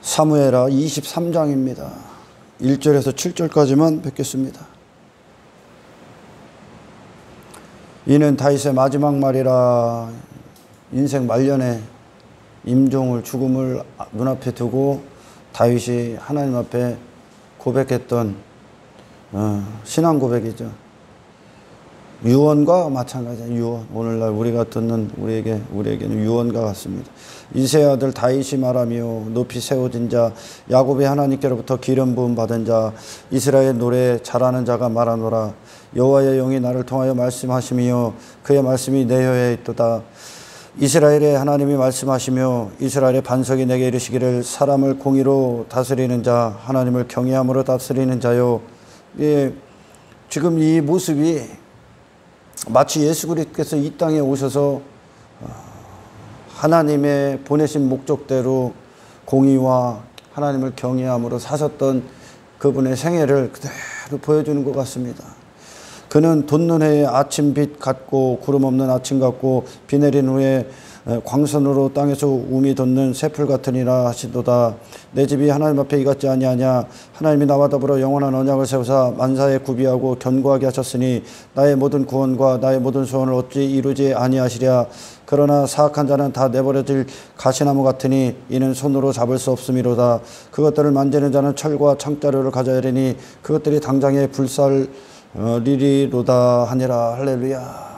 사무엘하 23장입니다. 1절에서 7절까지만 뵙겠습니다. 이는 다윗의 마지막 말이라. 인생 말년에 임종을 죽음을 눈앞에 두고 다윗이 하나님 앞에 고백했던 신앙 고백이죠. 유언과 마찬가지예요. 유언. 오늘날 우리가 듣는 우리에게는 유언과 같습니다. 이새의 아들 다윗이 말하며 높이 세워진 자, 야곱의 하나님께로부터 기름 부음 받은 자, 이스라엘 노래 잘하는 자가 말하노라. 여호와의 영이 나를 통하여 말씀하시며 그의 말씀이 내 혀에 있도다. 이스라엘의 하나님이 말씀하시며 이스라엘의 반석이 내게 이르시기를 사람을 공의로 다스리는 자, 하나님을 경외함으로 다스리는 자요. 예, 지금 이 모습이 마치 예수 그리스도께서 이 땅에 오셔서 하나님의 보내신 목적대로 공의와 하나님을 경외함으로 사셨던 그분의 생애를 그대로 보여주는 것 같습니다. 그는 돋는 해의 아침빛 같고 구름 없는 아침 같고 비 내린 후에 광선으로 땅에서 움이 돋는 새풀 같으니라 하시도다. 내 집이 하나님 앞에 이같지 아니하냐. 하나님이 나와 더불어 영원한 언약을 세우사 만사에 구비하고 견고하게 하셨으니 나의 모든 구원과 나의 모든 소원을 어찌 이루지 아니하시랴. 그러나 사악한 자는 다 내버려질 가시나무 같으니 이는 손으로 잡을 수 없음이로다. 그것들을 만지는 자는 철과 창자루를 가져야 하리니 그것들이 당장에 불살리리로다 하니라. 할렐루야.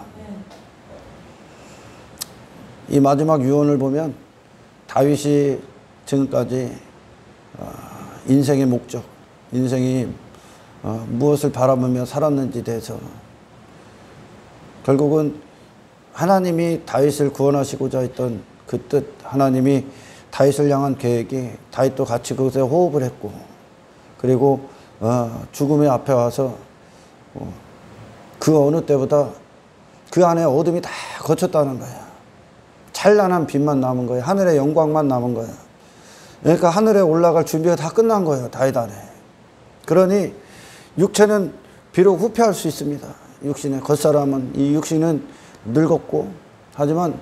이 마지막 유언을 보면 다윗이 지금까지 인생의 목적, 인생이 무엇을 바라보며 살았는지 대해서 결국은 하나님이 다윗을 구원하시고자 했던 그 뜻, 하나님이 다윗을 향한 계획이 다윗도 같이 그것에 호흡을 했고, 그리고 죽음의 앞에 와서 그 어느 때보다 그 안에 어둠이 다 거쳤다는 거야. 찬란한 빛만 남은 거예요. 하늘의 영광만 남은 거예요. 그러니까 하늘에 올라갈 준비가 다 끝난 거예요. 다윗 안에. 그러니 육체는 비록 후퇴할 수 있습니다. 육신의 겉사람은, 이 육신은 늙었고, 하지만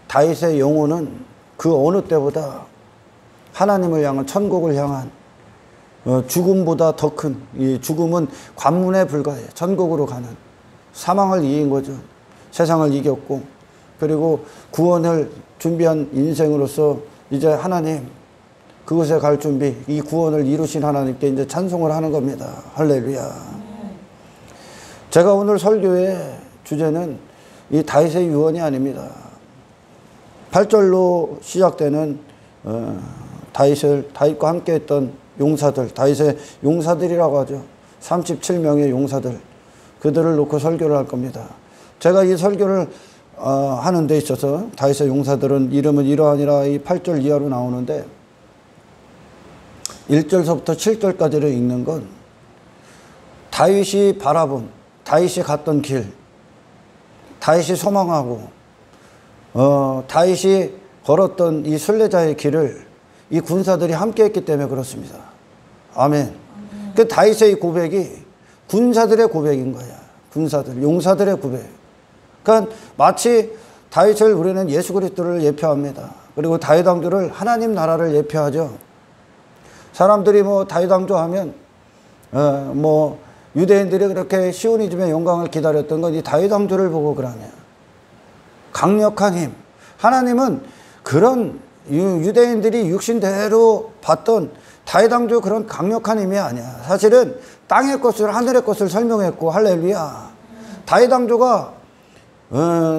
다윗의 영혼은 그 어느 때보다 하나님을 향한, 천국을 향한 죽음보다 더 큰, 이 죽음은 관문에 불과해요. 천국으로 가는. 사망을 이긴 거죠. 세상을 이겼고, 그리고 구원을 준비한 인생으로서 이제 하나님, 그곳에 갈 준비, 이 구원을 이루신 하나님께 이제 찬송을 하는 겁니다. 할렐루야. 제가 오늘 설교의 주제는 이 다윗의 유언이 아닙니다. 8절로 시작되는 다윗과 함께 했던 용사들, 다윗의 용사들이라고 하죠. 37명의 용사들, 그들을 놓고 설교를 할 겁니다. 제가 이 설교를 하는 데 있어서 다윗의 용사들은 이름은 이러하니라 이 8절 이하로 나오는데 1절서부터 7절까지를 읽는 건 다윗이 바라본, 다윗이 갔던 길, 다윗이 소망하고 다윗이 걸었던 이 순례자의 길을 이 군사들이 함께 했기 때문에 그렇습니다. 아멘. 그 다윗의 이 고백이 군사들의 고백인 거야. 군사들, 용사들의 고백. 그러니까 마치 다윗을 우리는 예수 그리스도를 예표합니다. 그리고 다윗 왕조를 하나님 나라를 예표하죠. 사람들이 뭐 다윗 왕조 하면 뭐 유대인들이 그렇게 시온이즘의 영광을 기다렸던 건 이 다윗 왕조를 보고 그러네요. 강력한 힘. 하나님은 그런 유대인들이 육신대로 봤던 다윗 왕조 그런 강력한 힘이 아니야. 사실은 땅의 것을 하늘의 것을 설명했고, 할렐루야. 다윗 왕조가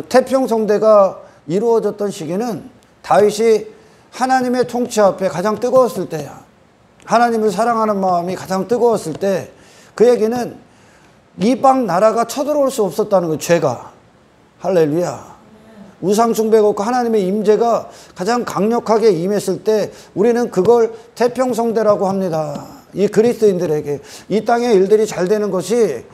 태평성대가 이루어졌던 시기는 다윗이 하나님의 통치 앞에 가장 뜨거웠을 때야. 하나님을 사랑하는 마음이 가장 뜨거웠을 때, 그 얘기는 이방 나라가 쳐들어올 수 없었다는 거예요. 죄가. 할렐루야. 우상 숭배가 없고 하나님의 임재가 가장 강력하게 임했을 때 우리는 그걸 태평성대라고 합니다. 이 그리스도인들에게 이 땅의 일들이 잘 되는 것이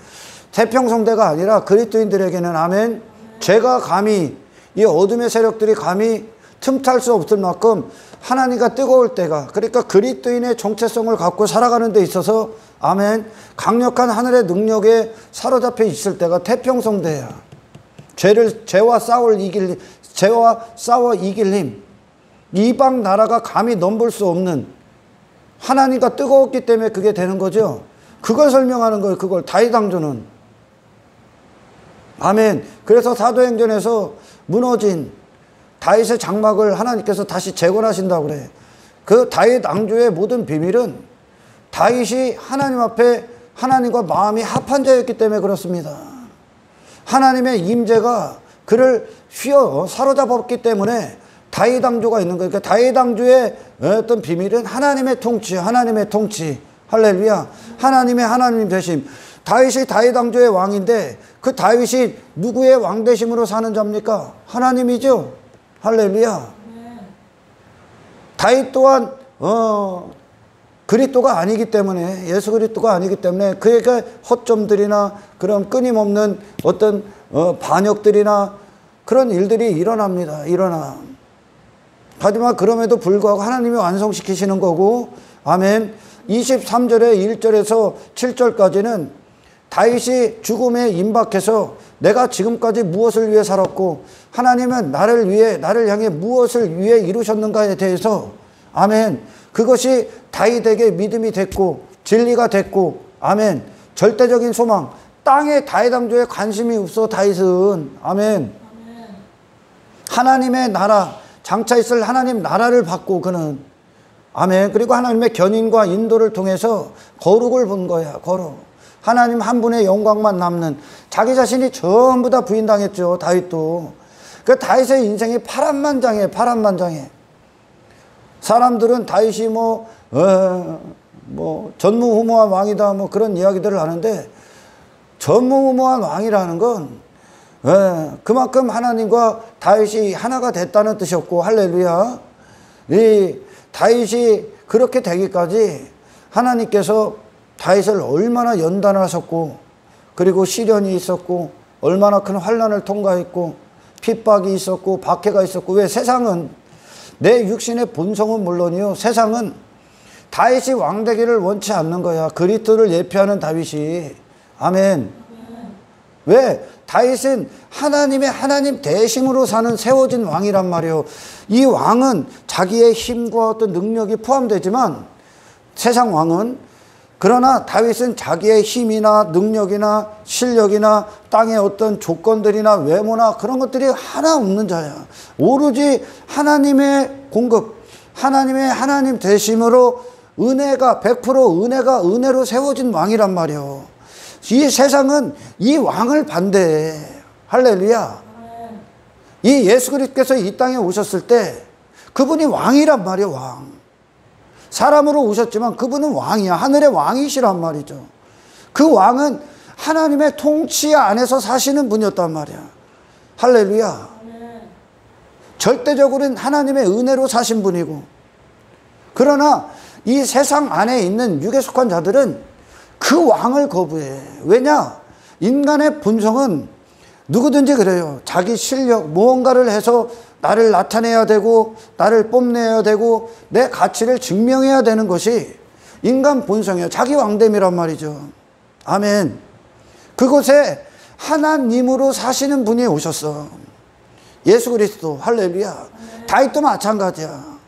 태평성대가 아니라 그리스도인들에게는, 아멘, 죄가 감히, 이 어둠의 세력들이 감히 틈탈 수 없을 만큼 하나님과 뜨거울 때가, 그러니까 그리스도인의 정체성을 갖고 살아가는 데 있어서, 아멘, 강력한 하늘의 능력에 사로잡혀 있을 때가 태평성대야. 죄와 싸워 이길 힘, 이방 나라가 감히 넘볼 수 없는 하나님과 뜨거웠기 때문에 그게 되는 거죠. 그걸 설명하는 거예요. 그걸 다윗 왕조는. 아멘. 그래서 사도행전에서 무너진 다윗의 장막을 하나님께서 다시 재건하신다고 그래. 그 다윗 왕조의 모든 비밀은 다윗이 하나님 앞에 하나님과 마음이 합한 자였기 때문에 그렇습니다. 하나님의 임재가 그를 사로잡았기 때문에 다윗 왕조가 있는 거예요. 그러니까 다윗 왕조의 어떤 비밀은 하나님의 통치, 하나님의 통치. 할렐루야. 하나님 되심. 다윗이 다윗 왕조의 왕인데 그 다윗이 누구의 왕 되심으로 사는 자입니까? 하나님이죠. 할렐루야. 다윗 또한 그리스도가 아니기 때문에, 예수 그리스도가 아니기 때문에 그에게 허점들이나 그런 끊임없는 어떤 반역들이나 그런 일들이 일어납니다. 하지만 그럼에도 불구하고 하나님이 완성시키시는 거고, 아멘. 23절에 1절에서 7절까지는 다윗이 죽음에 임박해서 내가 지금까지 무엇을 위해 살았고 하나님은 나를 향해 무엇을 위해 이루셨는가에 대해서, 아멘, 그것이 다윗에게 믿음이 됐고 진리가 됐고, 아멘, 절대적인 소망. 땅에 다윗 왕조에 관심이 없어 다윗은. 아멘. 하나님의 나라, 장차 있을 하나님 나라를 받고 그는, 아멘, 그리고 하나님의 견인과 인도를 통해서 거룩을 본 거야. 거룩. 하나님 한 분의 영광만 남는, 자기 자신이 전부 다 부인당했죠. 다윗도. 그 다윗의 인생이 파란만장해. 사람들은 다윗이 전무후무한 왕이다 그런 이야기들을 하는데, 전무후무한 왕이라는 건 그만큼 하나님과 다윗이 하나가 됐다는 뜻이었고, 할렐루야. 이 다윗이 그렇게 되기까지 하나님께서 다윗을 얼마나 연단하셨고, 그리고 시련이 있었고, 얼마나 큰 환난을 통과했고, 핍박이 있었고, 박해가 있었고. 왜? 세상은, 내 육신의 본성은 물론이요, 세상은 다윗이 왕되기를 원치 않는 거야. 그리스도를 예표하는 다윗이. 아멘. 왜? 다윗은 하나님 대심으로 사는 세워진 왕이란 말이에요. 이 왕은 자기의 힘과 어떤 능력이 포함되지만, 세상 왕은, 그러나 다윗은 자기의 힘이나 능력이나 실력이나 땅의 어떤 조건들이나 외모나 그런 것들이 하나 없는 자야. 오로지 하나님의 공급, 하나님 되심으로 은혜가 100% 은혜로 세워진 왕이란 말이에요. 이 세상은 이 왕을 반대해. 할렐루야. 이 예수 그리스도께서 이 땅에 오셨을 때 그분이 왕이란 말이에요. 왕. 사람으로 오셨지만 그분은 왕이야. 하늘의 왕이시란 말이죠. 그 왕은 하나님의 통치 안에서 사시는 분이었단 말이야. 할렐루야. 절대적으로는 하나님의 은혜로 사신 분이고, 그러나 이 세상 안에 있는 육에 속한 자들은 그 왕을 거부해. 왜냐? 인간의 본성은 누구든지 그래요. 자기 실력, 무언가를 해서 나를 나타내야 되고, 나를 뽐내야 되고, 내 가치를 증명해야 되는 것이 인간 본성이에요. 자기 왕됨이란 말이죠. 아멘. 그곳에 하나님으로 사시는 분이 오셨어. 예수 그리스도. 할렐루야. 다윗도 마찬가지야.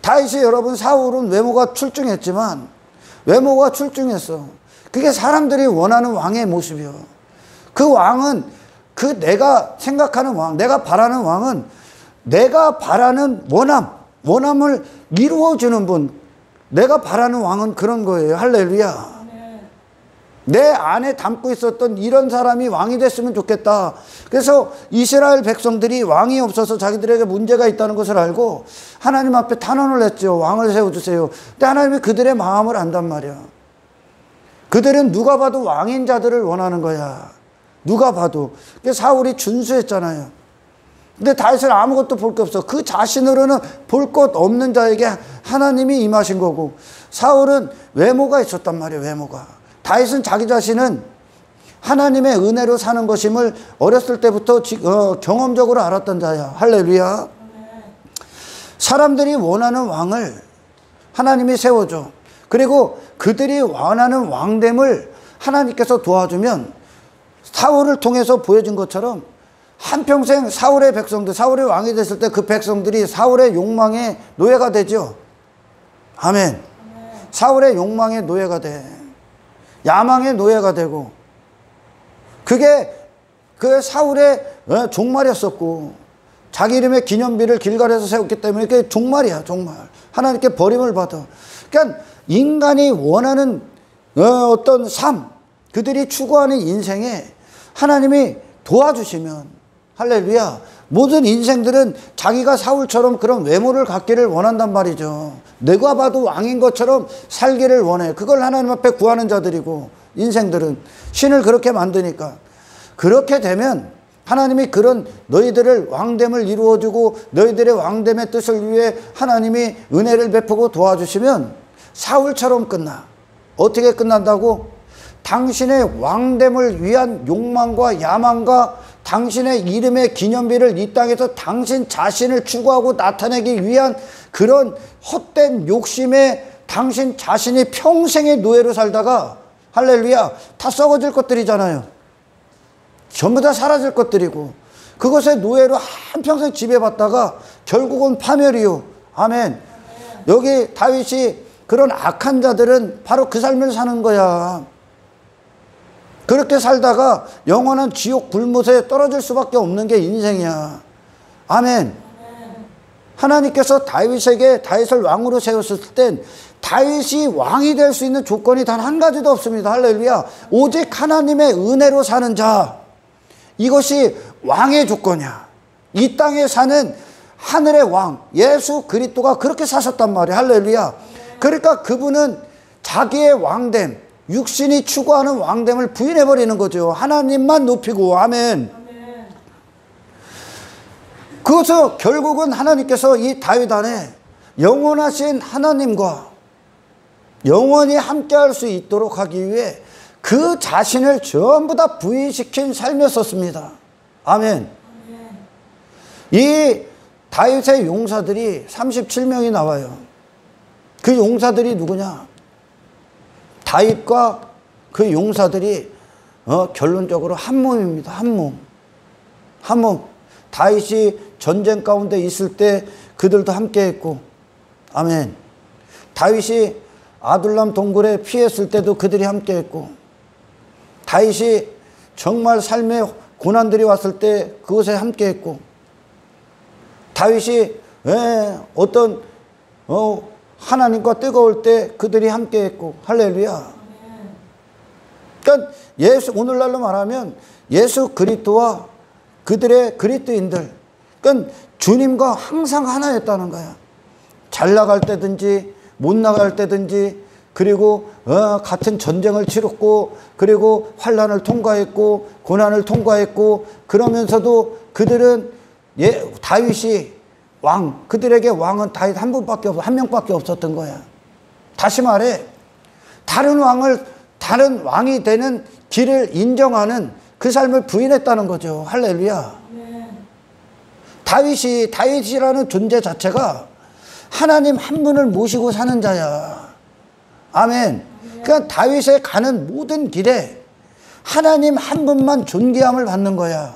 다윗이, 여러분, 사울은 외모가 출중했지만, 외모가 출중했어. 그게 사람들이 원하는 왕의 모습이요. 그 왕은, 그 내가 생각하는 왕, 내가 바라는 왕은 내가 바라는 원함을 이루어주는 분. 내가 바라는 왕은 그런 거예요. 할렐루야. 내 안에 담고 있었던 이런 사람이 왕이 됐으면 좋겠다. 그래서 이스라엘 백성들이 왕이 없어서 자기들에게 문제가 있다는 것을 알고 하나님 앞에 탄원을 했죠. 왕을 세워주세요. 근데 하나님이 그들의 마음을 안단 말이야. 그들은 누가 봐도 왕인 자들을 원하는 거야. 누가 봐도. 그래서 사울이 준수했잖아요. 근데 다윗은 아무것도 볼 게 없어. 그 자신으로는 볼 것 없는 자에게 하나님이 임하신 거고, 사울은 외모가 있었단 말이에요. 외모가. 다윗은 자기 자신은 하나님의 은혜로 사는 것임을 어렸을 때부터 경험적으로 알았던 자야. 할렐루야. 사람들이 원하는 왕을 하나님이 세워줘. 그리고 그들이 원하는 왕됨을 하나님께서 도와주면, 사울을 통해서 보여준 것처럼 한평생 사울의 백성들, 사울이 왕이 됐을 때 그 백성들이 사울의 욕망의 노예가 되죠. 아멘. 사울의 욕망의 노예가 돼. 야망의 노예가 되고, 그게 그 사울의 종말이었었고, 자기 이름의 기념비를 길갈에서 세웠기 때문에 그게 종말이야, 종말. 하나님께 버림을 받아. 그러니까 인간이 원하는 어떤 삶, 그들이 추구하는 인생에 하나님이 도와주시면, 할렐루야, 모든 인생들은 자기가 사울처럼 그런 외모를 갖기를 원한단 말이죠. 내가 봐도 왕인 것처럼 살기를 원해. 그걸 하나님 앞에 구하는 자들이고, 인생들은 신을 그렇게 만드니까. 그렇게 되면 하나님이 그런 너희들을 왕됨을 이루어주고 너희들의 왕됨의 뜻을 위해 하나님이 은혜를 베푸고 도와주시면 사울처럼 끝나. 어떻게 끝난다고? 당신의 왕됨을 위한 욕망과 야망과 당신의 이름의 기념비를 이 땅에서 당신 자신을 추구하고 나타내기 위한 그런 헛된 욕심에 당신 자신이 평생의 노예로 살다가, 할렐루야, 다 썩어질 것들이잖아요. 전부 다 사라질 것들이고, 그것의 노예로 한평생 지배받다가 결국은 파멸이요. 아멘. 여기 다윗이 그런 악한 자들은 바로 그 삶을 사는 거야. 그렇게 살다가 영원한 지옥 불못에 떨어질 수밖에 없는 게 인생이야. 아멘. 하나님께서 다윗을 왕으로 세웠을 땐 다윗이 왕이 될 수 있는 조건이 단 한 가지도 없습니다. 할렐루야. 오직 하나님의 은혜로 사는 자, 이것이 왕의 조건이야. 이 땅에 사는 하늘의 왕 예수 그리스도가 그렇게 사셨단 말이야. 할렐루야. 그러니까 그분은 자기의 왕됨, 육신이 추구하는 왕됨을 부인해버리는 거죠. 하나님만 높이고. 아멘. 그것은 결국은 하나님께서 이 다윗 안에 영원하신 하나님과 영원히 함께할 수 있도록 하기 위해 그 자신을 전부 다 부인시킨 삶이었습니다. 아멘. 이 다윗의 용사들이 37명이 나와요. 그 용사들이 누구냐? 다윗과 그 용사들이 결론적으로 한 몸입니다. 한 몸. 한 몸. 다윗이 전쟁 가운데 있을 때 그들도 함께 했고, 아멘. 다윗이 아둘람 동굴에 피했을 때도 그들이 함께 했고, 다윗이 정말 삶의 고난들이 왔을 때 그것에 함께 했고, 다윗이 어떤 하나님과 뜨거울 때 그들이 함께 했고, 할렐루야. 그러니까 오늘날로 말하면 예수 그리스도와 그들의 그리스도인들, 그러니까 주님과 항상 하나였다는 거야. 잘 나갈 때든지 못 나갈 때든지, 그리고 같은 전쟁을 치렀고, 그리고 환난을 통과했고 고난을 통과했고, 그러면서도 그들은 다윗이 왕, 그들에게 왕은 다윗 한 명밖에 없었던 거야. 다시 말해, 다른 왕이 되는 길을 인정하는 그 삶을 부인했다는 거죠. 할렐루야. 다윗이라는 존재 자체가 하나님 한 분을 모시고 사는 자야. 아멘. 그러니까 다윗의 가는 모든 길에 하나님 한 분만 존귀함을 받는 거야.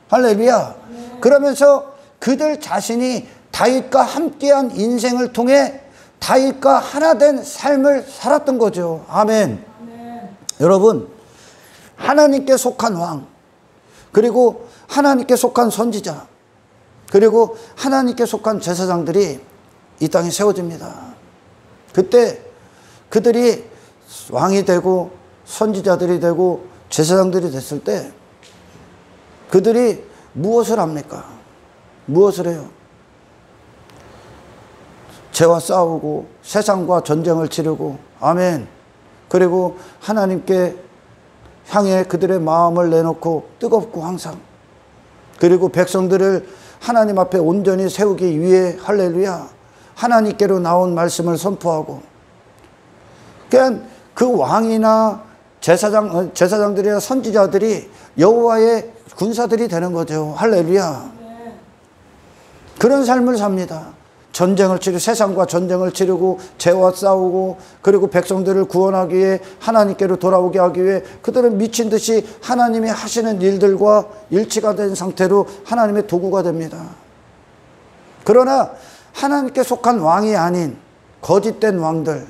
할렐루야. 그러면서 그들 자신이 다윗과 함께한 인생을 통해 다윗과 하나 된 삶을 살았던 거죠. 아멘. 여러분, 하나님께 속한 왕, 그리고 하나님께 속한 선지자, 그리고 하나님께 속한 제사장들이 이 땅에 세워집니다. 그때 그들이 왕이 되고 선지자들이 되고 제사장들이 됐을 때 그들이 무엇을 합니까? 무엇을 해요? 죄와 싸우고 세상과 전쟁을 치르고, 아멘. 그리고 하나님께 향해 그들의 마음을 내놓고 뜨겁고 항상, 그리고 백성들을 하나님 앞에 온전히 세우기 위해, 할렐루야, 하나님께로 나온 말씀을 선포하고, 그냥 그 왕이나 제사장들이나 선지자들이 여호와의 군사들이 되는 거죠. 할렐루야. 그런 삶을 삽니다. 전쟁을 치르고, 세상과 전쟁을 치르고 죄와 싸우고, 그리고 백성들을 구원하기 위해 하나님께로 돌아오게 하기 위해 그들은 미친 듯이 하나님이 하시는 일들과 일치가 된 상태로 하나님의 도구가 됩니다. 그러나 하나님께 속한 왕이 아닌 거짓된 왕들,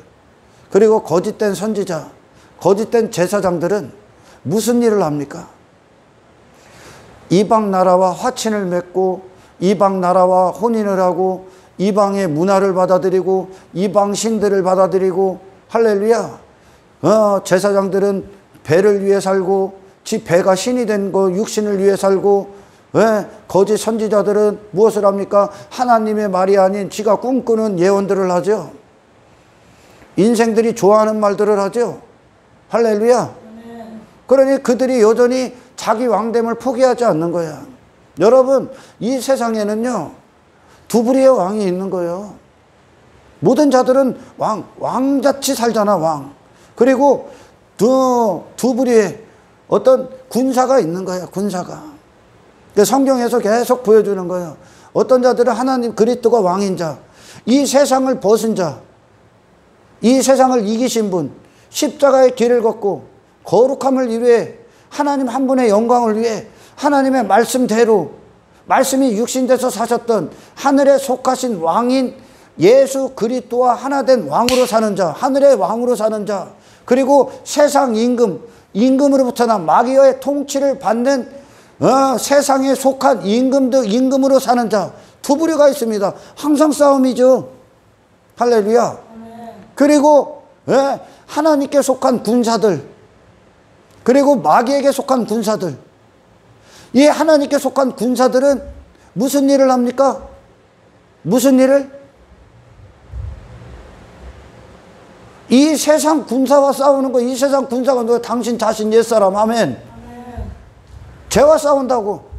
그리고 거짓된 선지자, 거짓된 제사장들은 무슨 일을 합니까? 이방 나라와 화친을 맺고 이방 나라와 혼인을 하고 이방의 문화를 받아들이고 이방 신들을 받아들이고 할렐루야. 제사장들은 배를 위해 살고 지 배가 신이 된 거 육신을 위해 살고 거짓 선지자들은 무엇을 합니까? 하나님의 말이 아닌 지가 꿈꾸는 예언들을 하죠. 인생들이 좋아하는 말들을 하죠. 할렐루야. 그러니 그들이 여전히 자기 왕됨을 포기하지 않는 거야. 여러분, 이 세상에는요 두 부류의 왕이 있는 거예요. 모든 자들은 왕같이 살잖아. 왕. 그리고 두 부류의 어떤 군사가 있는 거야. 군사가. 성경에서 계속 보여주는 거예요. 어떤 자들은 하나님 그리스도가 왕인 자, 이 세상을 벗은 자, 이 세상을 이기신 분, 십자가의 길을 걷고 거룩함을 위해 하나님 한 분의 영광을 위해 하나님의 말씀대로 말씀이 육신돼서 사셨던 하늘에 속하신 왕인 예수 그리스도와 하나 된 왕으로 사는 자, 하늘의 왕으로 사는 자, 그리고 세상 임금으로부터 난 마귀의 통치를 받는 세상에 속한 임금으로 사는 자, 두 부류가 있습니다. 항상 싸움이죠. 할렐루야. 그리고 하나님께 속한 군사들, 그리고 마귀에게 속한 군사들. 이 하나님께 속한 군사들은 무슨 일을 합니까? 무슨 일을? 이 세상 군사와 싸우는 거. 이 세상 군사가 너 당신 자신 옛사람. 아멘. 죄와 싸운다고.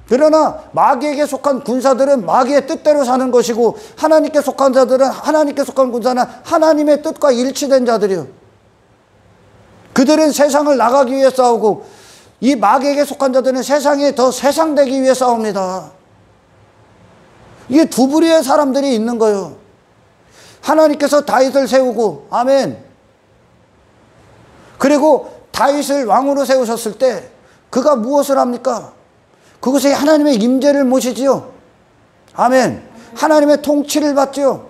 그러나 마귀에게 속한 군사들은 마귀의 뜻대로 사는 것이고, 하나님께 속한 자들은, 하나님께 속한 군사는 하나님의 뜻과 일치된 자들이요. 그들은 세상을 나가기 위해 싸우고, 이 마귀에게 속한 자들은 세상에 더 세상되기 위해 싸웁니다. 이게 두 부류의 사람들이 있는 거예요. 하나님께서 다윗을 세우고, 아멘. 그리고 다윗을 왕으로 세우셨을 때 그가 무엇을 합니까? 그것이 하나님의 임재를 모시지요. 아멘. 하나님의 통치를 받지요.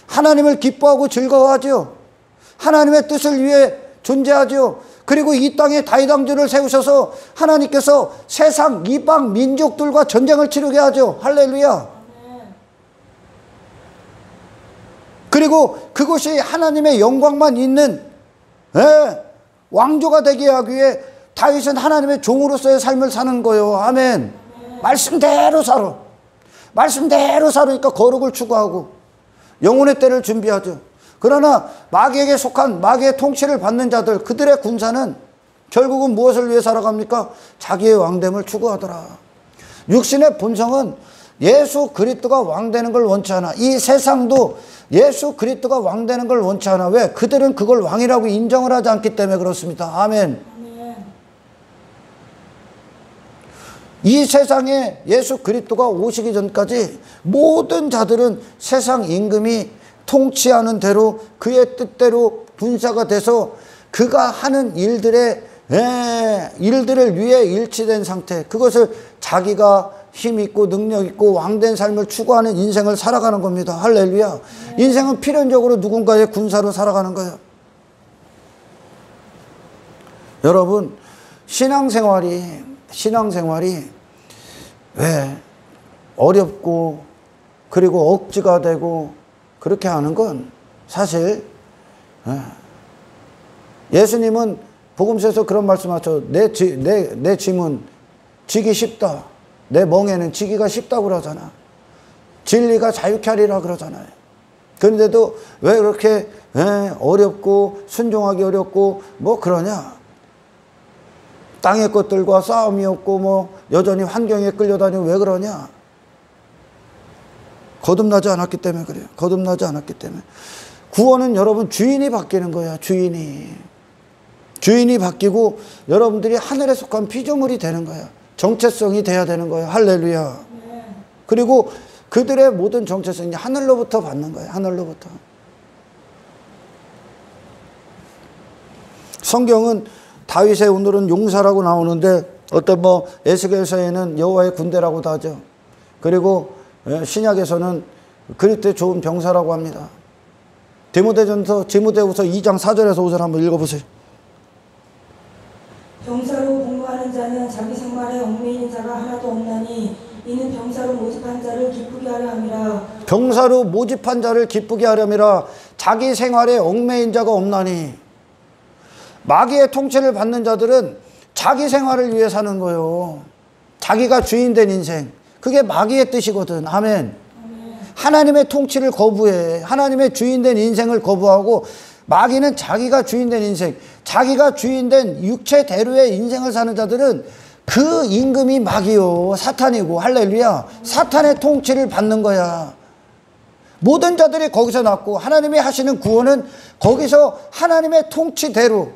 하나님을 기뻐하고 즐거워하지요. 하나님의 뜻을 위해 존재하지요. 그리고 이 땅에 다윗 왕조를 세우셔서 하나님께서 세상 이방 민족들과 전쟁을 치르게 하죠. 할렐루야. 그리고 그것이 하나님의 영광만 있는 왕조가 되게 하기 위해 다윗은 하나님의 종으로서의 삶을 사는 거예요. 아멘. 말씀대로 살아. 말씀대로 살으니까 거룩을 추구하고 영혼의 때를 준비하죠. 그러나 마귀에게 속한 마귀의 통치를 받는 자들, 그들의 군사는 결국은 무엇을 위해 살아갑니까? 자기의 왕됨을 추구하더라. 육신의 본성은 예수 그리스도가 왕되는 걸 원치 않아. 이 세상도 예수 그리스도가 왕되는 걸 원치 않아. 왜? 그들은 그걸 왕이라고 인정을 하지 않기 때문에 그렇습니다. 아멘. 이 세상에 예수 그리스도가 오시기 전까지 모든 자들은 세상 임금이 통치하는 대로 그의 뜻대로 군사가 돼서 그가 하는 일들을 위해 일치된 상태, 그것을 자기가 힘있고 능력있고 왕된 삶을 추구하는 인생을 살아가는 겁니다. 할렐루야. 인생은 필연적으로 누군가의 군사로 살아가는 거예요. 여러분, 신앙생활이 왜 어렵고 그리고 억지가 되고 그렇게 하는 건 사실, 예수님은 복음서에서 그런 말씀하셨죠. 내 짐은 지기 쉽다. 내 멍에는 지기가 쉽다고 그러잖아. 진리가 자유케 하리라 그러잖아요. 그런데도 왜 그렇게 어렵고 순종하기 어렵고 뭐 그러냐? 땅의 것들과 싸움이 없고 뭐 여전히 환경에 끌려다니고 왜 그러냐? 거듭나지 않았기 때문에 그래요. 거듭나지 않았기 때문에. 구원은 여러분 주인이 바뀌는 거야. 주인이 바뀌고 여러분들이 하늘에 속한 피조물이 되는 거야. 정체성이 돼야 되는 거예요. 할렐루야. 그리고 그들의 모든 정체성이 하늘로부터 받는 거예요. 하늘로부터. 성경은 다윗의 오늘은 용사라고 나오는데 어떤 에스겔서에는 여호와의 군대라고도 하죠. 그리고 신약에서는 그리스도의 좋은 병사라고 합니다. 디모데전서 2장 4절에서 5절 한번 읽어보세요. 병사로 복무하는 자는 자기 생활에 얽매이는 자가 하나도 없나니 이는 병사로 모집한 자를 기쁘게 하려 함이라. 병사로 모집한 자를 기쁘게 하려미라. 자기 생활에 얽매인 자가 없나니. 마귀의 통치를 받는 자들은 자기 생활을 위해 사는 거예요. 자기가 주인된 인생. 그게 마귀의 뜻이거든. 아멘. 하나님의 통치를 거부해. 하나님의 주인된 인생을 거부하고 마귀는 자기가 주인된 인생, 자기가 주인된 육체대로의 인생을 사는 자들은 그 임금이 마귀요, 사탄이고, 할렐루야. 사탄의 통치를 받는 거야. 모든 자들이 거기서 났고 하나님이 하시는 구원은 거기서 하나님의 통치대로.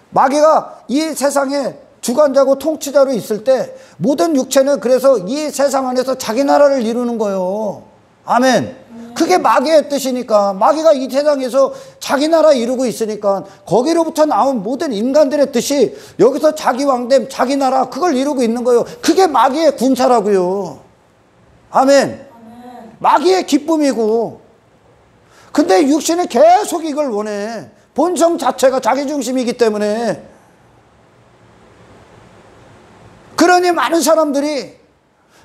마귀가 이 세상에 주관자고 통치자로 있을 때 모든 육체는 그래서 이 세상 안에서 자기 나라를 이루는 거예요. 아멘. 그게 마귀의 뜻이니까, 마귀가 이 세상에서 자기 나라 이루고 있으니까 거기로부터 나온 모든 인간들의 뜻이 여기서 자기 왕됨, 자기 나라, 그걸 이루고 있는 거예요. 그게 마귀의 군사라고요. 아멘. 마귀의 기쁨이고. 근데 육신은 계속 이걸 원해. 본성 자체가 자기 중심이기 때문에. 그러니 많은 사람들이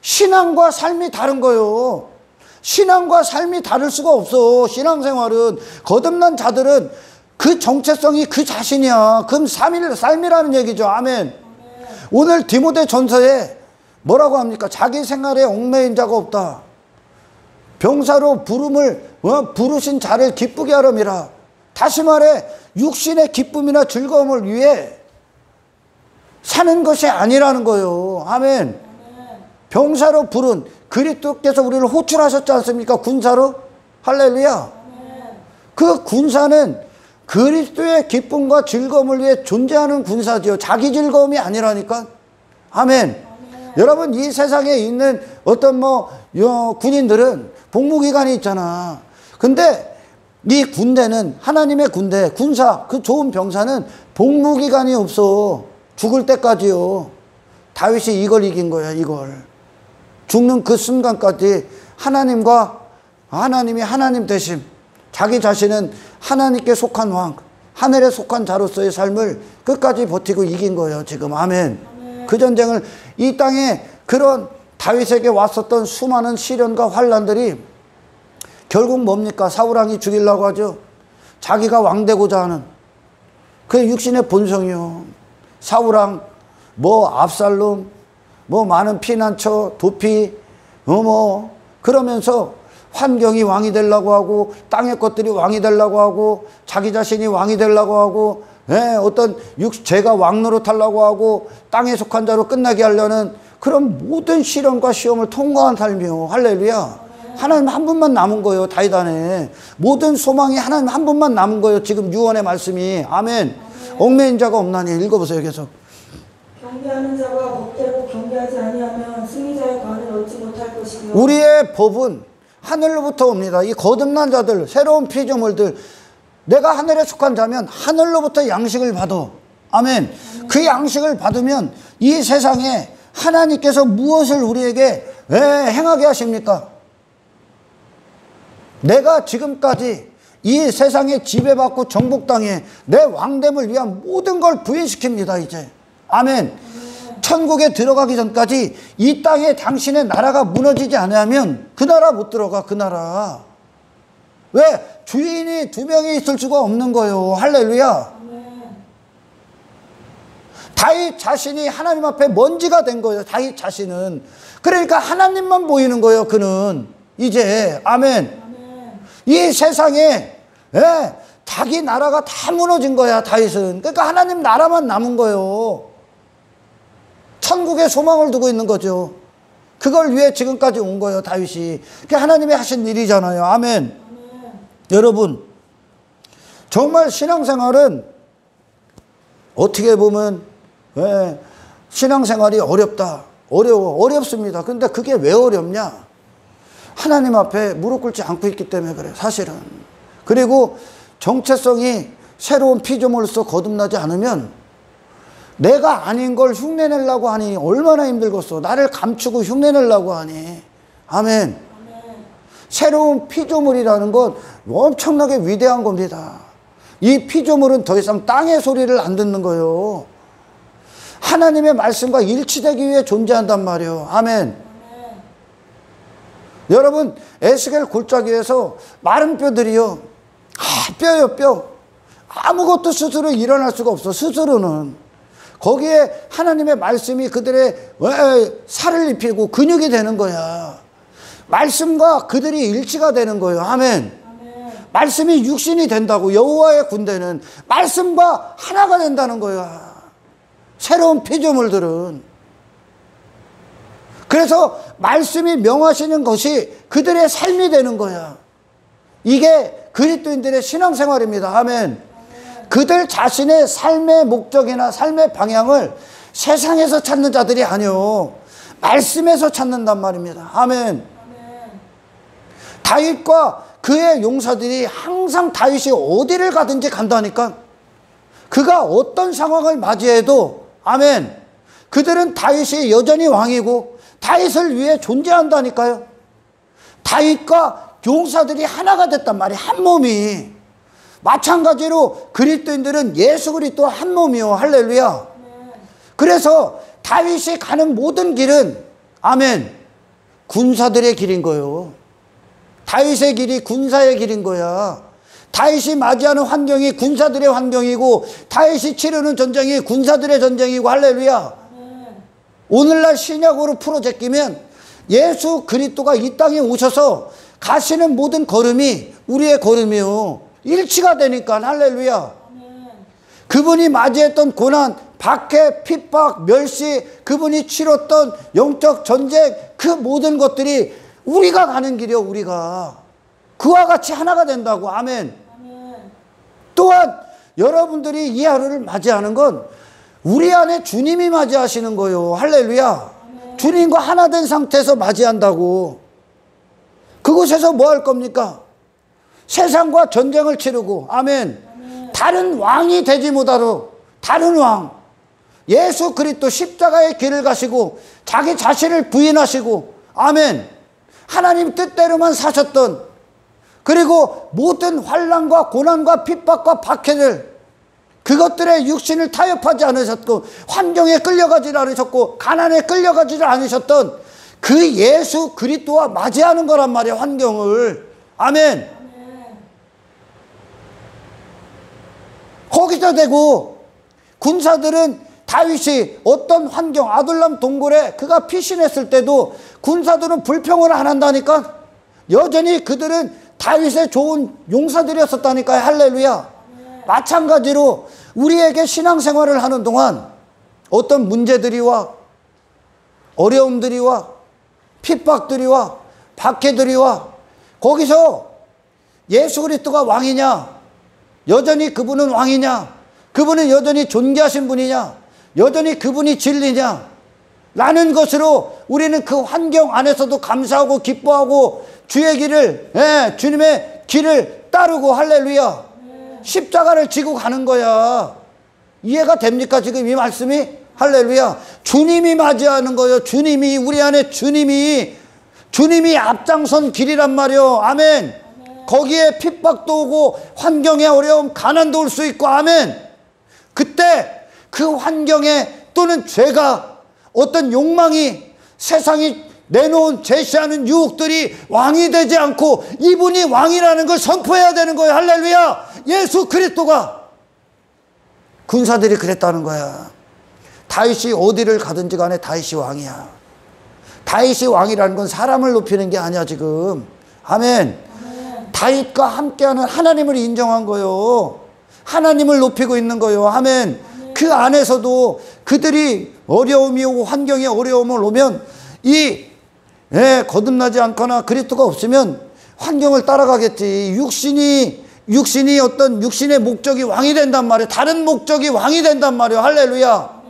신앙과 삶이 다른 거예요. 신앙과 삶이 다를 수가 없어. 신앙생활은, 거듭난 자들은 그 정체성이 그 자신이야. 그럼 삶이라는 얘기죠. 아멘. 오늘 디모데 전서에 뭐라고 합니까? 자기 생활에 얽매인 자가 없다. 병사로 부르신 자를 기쁘게 하렴이라. 다시 말해 육신의 기쁨이나 즐거움을 위해 사는 것이 아니라는 거예요. 아멘. 병사로 부른 그리스도께서 우리를 호출하셨지 않습니까? 군사로. 할렐루야. 그 군사는 그리스도의 기쁨과 즐거움을 위해 존재하는 군사지요. 자기 즐거움이 아니라니까. 아멘. 여러분, 이 세상에 있는 어떤 군인들은 복무기간이 있잖아. 근데 이 군대는, 하나님의 군대, 군사, 그 좋은 병사는 복무기간이 없어. 죽을 때까지요. 다윗이 이걸 이긴 거야, 이걸. 죽는 그 순간까지 하나님이 하나님 되심, 자기 자신은 하나님께 속한 왕, 하늘에 속한 자로서의 삶을 끝까지 버티고 이긴 거예요, 지금. 아멘. 그 전쟁을, 이 땅에 그런 다윗에게 왔었던 수많은 시련과 환란들이 결국 뭡니까? 사울왕이 죽이려고 하죠. 자기가 왕 되고자 하는 그 육신의 본성이요. 사울왕, 압살롬, 많은 피난처, 도피, 그러면서 환경이 왕이 되려고 하고, 땅의 것들이 왕이 되려고 하고, 자기 자신이 왕이 되려고 하고, 제가 왕 노릇하려고 하고, 땅에 속한 자로 끝나게 하려는 그런 모든 시련과 시험을 통과한 삶이요. 할렐루야. 하나님 한 분만 남은 거예요. 다윗 안에 모든 소망이 하나님 한 분만 남은 거예요. 지금 유언의 말씀이. 아멘. 얽매인 자가 없나니. 읽어보세요, 계속. 경배하는 자가 법대로 경배하지 아니하면 승리자의 관을 얻지 못할 것이며. 우리의 법은 하늘로부터 옵니다. 이 거듭난 자들, 새로운 피조물들, 내가 하늘에 속한 자면 하늘로부터 양식을 받아. 아멘. 그 양식을 받으면 이 세상에 하나님께서 무엇을 우리에게 행하게 하십니까? 내가 지금까지 이 세상에 지배받고 정복당해 내 왕됨을 위한 모든 걸 부인시킵니다, 이제. 아멘. 천국에 들어가기 전까지 이 땅에 당신의 나라가 무너지지 않으면 그 나라 못 들어가, 그 나라. 왜? 주인이 두 명이 있을 수가 없는 거예요. 할렐루야. 다윗 자신이 하나님 앞에 먼지가 된 거예요. 다윗 자신은. 그러니까 하나님만 보이는 거예요, 그는. 이제. 아멘. 이 세상에 자기 나라가 다 무너진 거야, 다윗은. 그러니까 하나님 나라만 남은 거예요. 천국에 소망을 두고 있는 거죠. 그걸 위해 지금까지 온 거예요, 다윗이. 그게 하나님이 하신 일이잖아요. 아멘. 여러분, 정말 신앙생활은 어떻게 보면 신앙생활이 어렵다, 어렵습니다. 근데 그게 왜 어렵냐? 하나님 앞에 무릎 꿇지 않고 있기 때문에 그래요, 사실은. 그리고 정체성이 새로운 피조물로서 거듭나지 않으면 내가 아닌 걸 흉내내려고 하니 얼마나 힘들겠어. 나를 감추고 흉내내려고 하니. 아멘. 새로운 피조물이라는 건 엄청나게 위대한 겁니다. 이 피조물은 더 이상 땅의 소리를 안 듣는 거예요. 하나님의 말씀과 일치되기 위해 존재한단 말이에요. 아멘. 여러분, 에스겔 골짜기에서 마른 뼈들이요, 뼈요, 뼈. 아무것도 스스로 일어날 수가 없어, 스스로는. 거기에 하나님의 말씀이 그들의 살을 입히고 근육이 되는 거야. 말씀과 그들이 일치가 되는 거예요. 아멘. 말씀이 육신이 된다고. 여호와의 군대는 말씀과 하나가 된다는 거야. 새로운 피조물들은. 그래서 말씀이 명하시는 것이 그들의 삶이 되는 거야. 이게 그리스도인들의 신앙생활입니다. 아멘. 그들 자신의 삶의 목적이나 삶의 방향을 세상에서 찾는 자들이 아니요, 말씀에서 찾는단 말입니다. 아멘. 다윗과 그의 용사들이 항상 다윗이 어디를 가든지 간다니까. 그가 어떤 상황을 맞이해도, 아멘, 그들은 다윗이 여전히 왕이고 다윗을 위해 존재한다니까요. 다윗과 용사들이 하나가 됐단 말이에요. 한 몸이. 마찬가지로 그리스도인들은 예수 그리스도 한 몸이요. 할렐루야. 그래서 다윗이 가는 모든 길은, 아멘, 군사들의 길인 거예요. 다윗의 길이 군사의 길인 거야. 다윗이 맞이하는 환경이 군사들의 환경이고, 다윗이 치르는 전쟁이 군사들의 전쟁이고, 할렐루야. 오늘날 신약으로 풀어 제끼면 예수 그리스도가 이 땅에 오셔서 가시는 모든 걸음이 우리의 걸음이요, 일치가 되니까. 할렐루야. 그분이 맞이했던 고난, 박해, 핍박, 멸시, 그분이 치렀던 영적 전쟁, 그 모든 것들이 우리가 가는 길이요. 우리가 그와 같이 하나가 된다고. 아멘. 또한 여러분들이 이 하루를 맞이하는 건 우리 안에 주님이 맞이하시는 거예요. 할렐루야. 주님과 하나 된 상태에서 맞이한다고. 그곳에서 뭐 할 겁니까? 세상과 전쟁을 치르고, 아멘, 다른 왕이 되지 못하도록, 다른 왕, 예수 그리스도 십자가의 길을 가시고 자기 자신을 부인하시고, 아멘, 하나님 뜻대로만 사셨던, 그리고 모든 환난과 고난과 핍박과 박해들, 그것들의 육신을 타협하지 않으셨고, 환경에 끌려가지 않으셨고, 가난에 끌려가지 않으셨던 그 예수 그리스도와 맞이하는 거란 말이에요. 환경을. 아멘. 거기서 되고, 군사들은 다윗이 어떤 환경, 아둘람 동굴에 그가 피신했을 때도 군사들은 불평을 안 한다니까. 여전히 그들은 다윗의 좋은 용사들이었었다니까요. 할렐루야. 마찬가지로 우리에게 신앙생활을 하는 동안 어떤 문제들이 와, 어려움들이 와, 핍박들이 와, 박해들이 와, 거기서 예수 그리스도가 왕이냐, 여전히 그분은 왕이냐, 그분은 여전히 존귀하신 분이냐, 여전히 그분이 진리냐 라는 것으로 우리는 그 환경 안에서도 감사하고 기뻐하고 주의 길을, 주님의 길을 따르고, 할렐루야, 십자가를 지고 가는 거야. 이해가 됩니까 지금 이 말씀이? 할렐루야. 주님이 맞이하는 거예요. 주님이, 우리 안에 주님이 앞장선 길이란 말이요. 아멘. 거기에 핍박도 오고 환경의 어려움, 가난도 올 수 있고, 아멘. 그때 그 환경에 또는 죄가, 어떤 욕망이, 세상이 내놓은 제시하는 유혹들이 왕이 되지 않고 이분이 왕이라는 걸 선포해야 되는 거예요. 할렐루야. 예수 그리스도가. 군사들이 그랬다는 거야. 다윗이 어디를 가든지 간에 다윗이 왕이야. 다윗이 왕이라는 건 사람을 높이는 게 아니야 지금. 아멘. 다윗과 함께하는 하나님을 인정한 거요. 하나님을 높이고 있는 거요. 아멘. 그 안에서도 그들이 어려움이 오고 환경에 어려움을 오면 거듭나지 않거나 그리스도가 없으면 환경을 따라가겠지. 육신이 어떤 육신의 목적이 왕이 된단 말이에요. 다른 목적이 왕이 된단 말이에요. 할렐루야.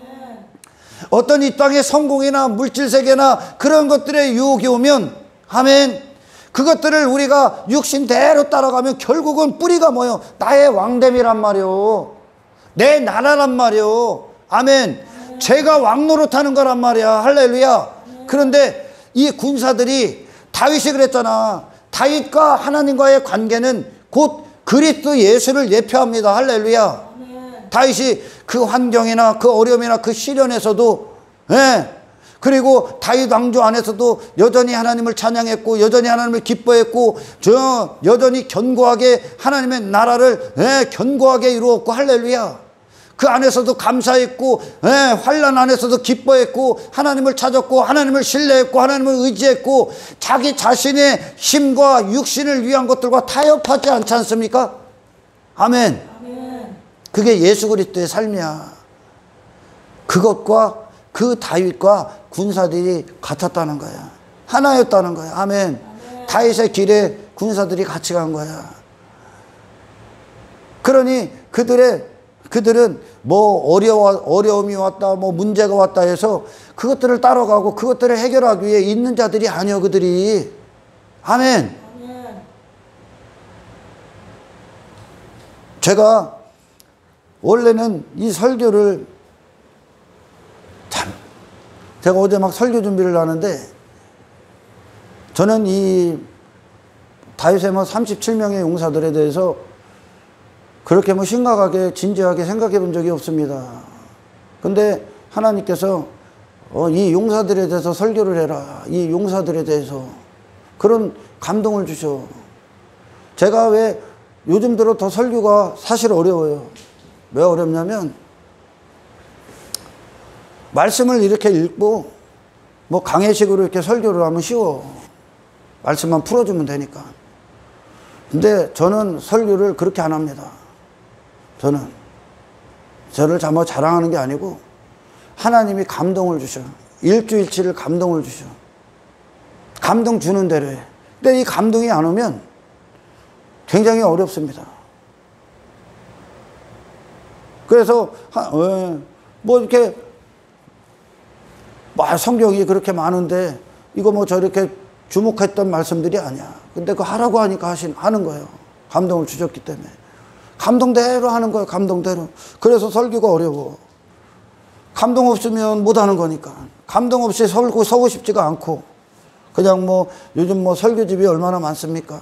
어떤 이 땅의 성공이나 물질세계나 그런 것들의 유혹이 오면, 아멘, 그것들을 우리가 육신대로 따라가면 결국은 뿌리가 뭐예요? 나의 왕됨이란 말이요, 내 나라란 말이요. 아멘. 제가 왕노릇하는 거란 말이야. 할렐루야. 그런데 이 군사들이, 다윗이 그랬잖아. 다윗과 하나님과의 관계는 곧 그리스도 예수를 예표합니다. 할렐루야. 다윗이 그 환경이나 그 어려움이나 그 시련에서도, 그리고 다윗 왕조 안에서도 여전히 하나님을 찬양했고, 여전히 하나님을 기뻐했고, 여전히 견고하게 하나님의 나라를 견고하게 이루었고, 할렐루야. 그 안에서도 감사했고, 환난 안에서도 기뻐했고, 하나님을 찾았고, 하나님을 신뢰했고, 하나님을 의지했고, 자기 자신의 힘과 육신을 위한 것들과 타협하지 않지 않습니까? 아멘. 그게 예수 그리스도의 삶이야. 그것과 그 다윗과 군사들이 같았다는 거야. 하나였다는 거야. 아멘. 다윗의 길에 군사들이 같이 간 거야. 그러니 그들은 뭐 어려움이 왔다, 뭐 문제가 왔다 해서 그것들을 따라가고 그것들을 해결하기 위해 있는 자들이 아니여, 그들이. 아멘. 제가 원래는 이 설교를 제가 어제 막 설교 준비를 하는데, 저는 이 다윗의 뭐 37명의 용사들에 대해서 그렇게 뭐 심각하게 진지하게 생각해 본 적이 없습니다. 근데 하나님께서 이 용사들에 대해서 설교를 해라, 이 용사들에 대해서 그런 감동을 주셔. 제가 왜 요즘 들어 더 설교가 사실 어려워요. 왜 어렵냐면, 말씀을 이렇게 읽고 뭐 강해식으로 이렇게 설교를 하면 쉬워. 말씀만 풀어주면 되니까. 근데 저는 설교를 그렇게 안 합니다. 저를 뭐 자랑하는 게 아니고 하나님이 감동을 주셔. 일주일치를 감동을 주셔. 감동 주는 대로 해. 근데 이 감동이 안 오면 굉장히 어렵습니다. 그래서 뭐 이렇게 성경이 그렇게 많은데 이거 뭐 저렇게 주목했던 말씀들이 아니야. 근데 그 하라고 하니까 하는 거예요. 감동을 주셨기 때문에. 감동대로 하는 거예요. 감동대로. 그래서 설교가 어려워. 감동 없으면 못 하는 거니까. 감동 없이 서고 싶지가 않고, 그냥 뭐 요즘 뭐 설교집이 얼마나 많습니까?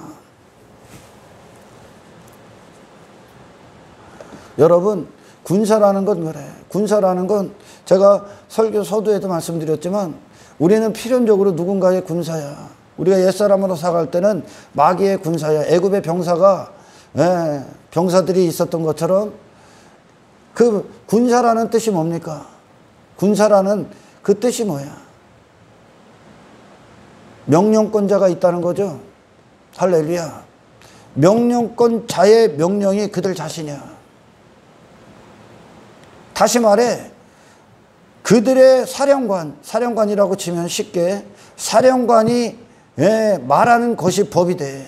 여러분, 군사라는 건 그래. 군사라는 건 제가 설교 서두에도 말씀드렸지만, 우리는 필연적으로 누군가의 군사야. 우리가 옛사람으로 살아갈 때는 마귀의 군사야. 애굽의 병사들이 있었던 것처럼, 그 군사라는 뜻이 뭡니까? 군사라는 그 뜻이 뭐야? 명령권자가 있다는 거죠. 할렐루야. 명령권자의 명령이 그들 자신이야. 다시 말해, 그들의 사령관이라고 치면 쉽게, 사령관이 말하는 것이 법이 돼.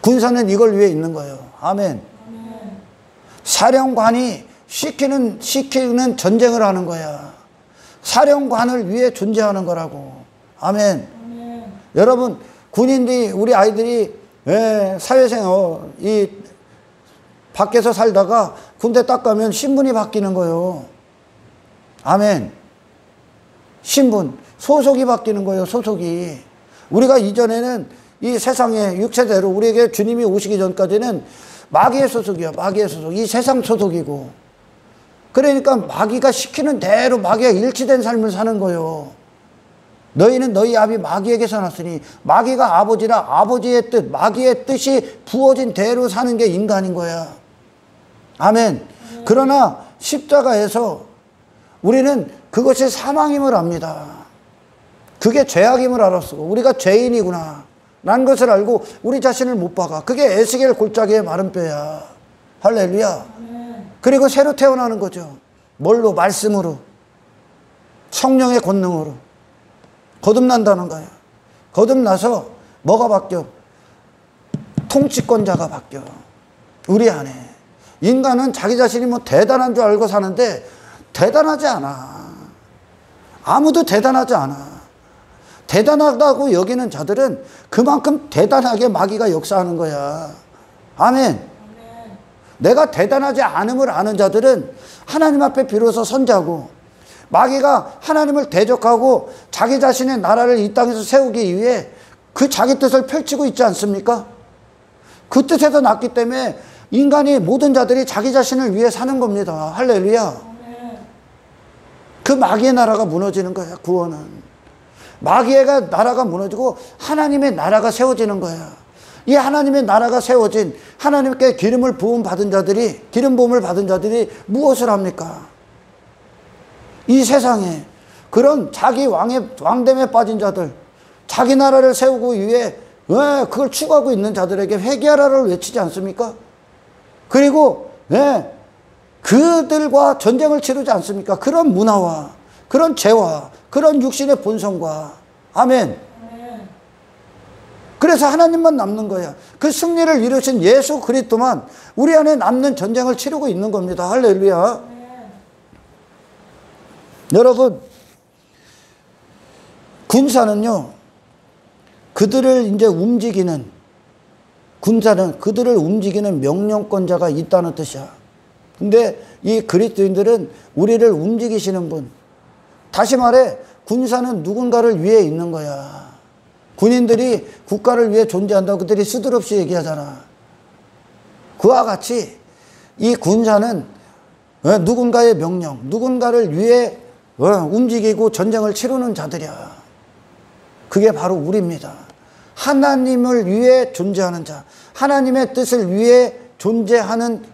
군사는 이걸 위해 있는 거예요. 아멘. 사령관이 시키는 전쟁을 하는 거야. 사령관을 위해 존재하는 거라고. 아멘. 여러분, 군인들이, 우리 아이들이 사회생활, 이 밖에서 살다가 군대 딱 가면 신분이 바뀌는 거예요. 아멘. 신분, 소속이 바뀌는 거예요. 소속이. 우리가 이전에는 이 세상의 육체대로 우리에게 주님이 오시기 전까지는 마귀의 소속이야. 마귀의 소속. 이 세상 소속이고. 그러니까 마귀가 시키는 대로 마귀가 일치된 삶을 사는 거예요. 너희는 너희 아비 마귀에게서 났으니, 마귀가 아버지라 아버지의 뜻, 마귀의 뜻이 부어진 대로 사는 게 인간인 거야. 아멘. 그러나 십자가에서 우리는 그것이 사망임을 압니다. 그게 죄악임을 알았어. 우리가 죄인이구나 라는 것을 알고 우리 자신을 못 박아. 그게 에스겔 골짜기의 마른 뼈야. 할렐루야. 그리고 새로 태어나는 거죠. 뭘로? 말씀으로, 성령의 권능으로 거듭난다는 거야. 거듭나서 뭐가 바뀌어? 통치권자가 바뀌어. 우리 안에. 인간은 자기 자신이 뭐 대단한 줄 알고 사는데 대단하지 않아. 아무도 대단하지 않아. 대단하다고 여기는 자들은 그만큼 대단하게 마귀가 역사하는 거야. 아멘. 내가 대단하지 않음을 아는 자들은 하나님 앞에 비로소 선자고, 마귀가 하나님을 대적하고 자기 자신의 나라를 이 땅에서 세우기 위해 그 자기 뜻을 펼치고 있지 않습니까? 그 뜻에서 났기 때문에 인간이 모든 자들이 자기 자신을 위해 사는 겁니다. 할렐루야. 그 마귀의 나라가 무너지는 거야. 구원은. 마귀의 나라가 무너지고 하나님의 나라가 세워지는 거야. 이 하나님의 나라가 세워진, 하나님께 기름을 부음 받은 자들이, 기름 부음을 받은 자들이 무엇을 합니까? 이 세상에 그런 자기 왕됨에 빠진 자들, 자기 나라를 세우기 위해 그걸 추구하고 있는 자들에게 회개하라를 외치지 않습니까? 그리고 그들과 전쟁을 치르지 않습니까? 그런 문화와 그런 죄와 그런 육신의 본성과. 아멘. 그래서 하나님만 남는 거야. 그 승리를 이루신 예수 그리스도만 우리 안에 남는 전쟁을 치르고 있는 겁니다. 할렐루야. 여러분, 군사는요, 그들을 이제 움직이는, 군사는 그들을 움직이는 명령권자가 있다는 뜻이야. 근데 이 그리스도인들은 우리를 움직이시는 분. 다시 말해, 군사는 누군가를 위해 있는 거야. 군인들이 국가를 위해 존재한다고 그들이 수두룩이 얘기하잖아. 그와 같이 이 군사는 누군가의 명령, 누군가를 위해 움직이고 전쟁을 치르는 자들이야. 그게 바로 우리입니다. 하나님을 위해 존재하는 자, 하나님의 뜻을 위해 존재하는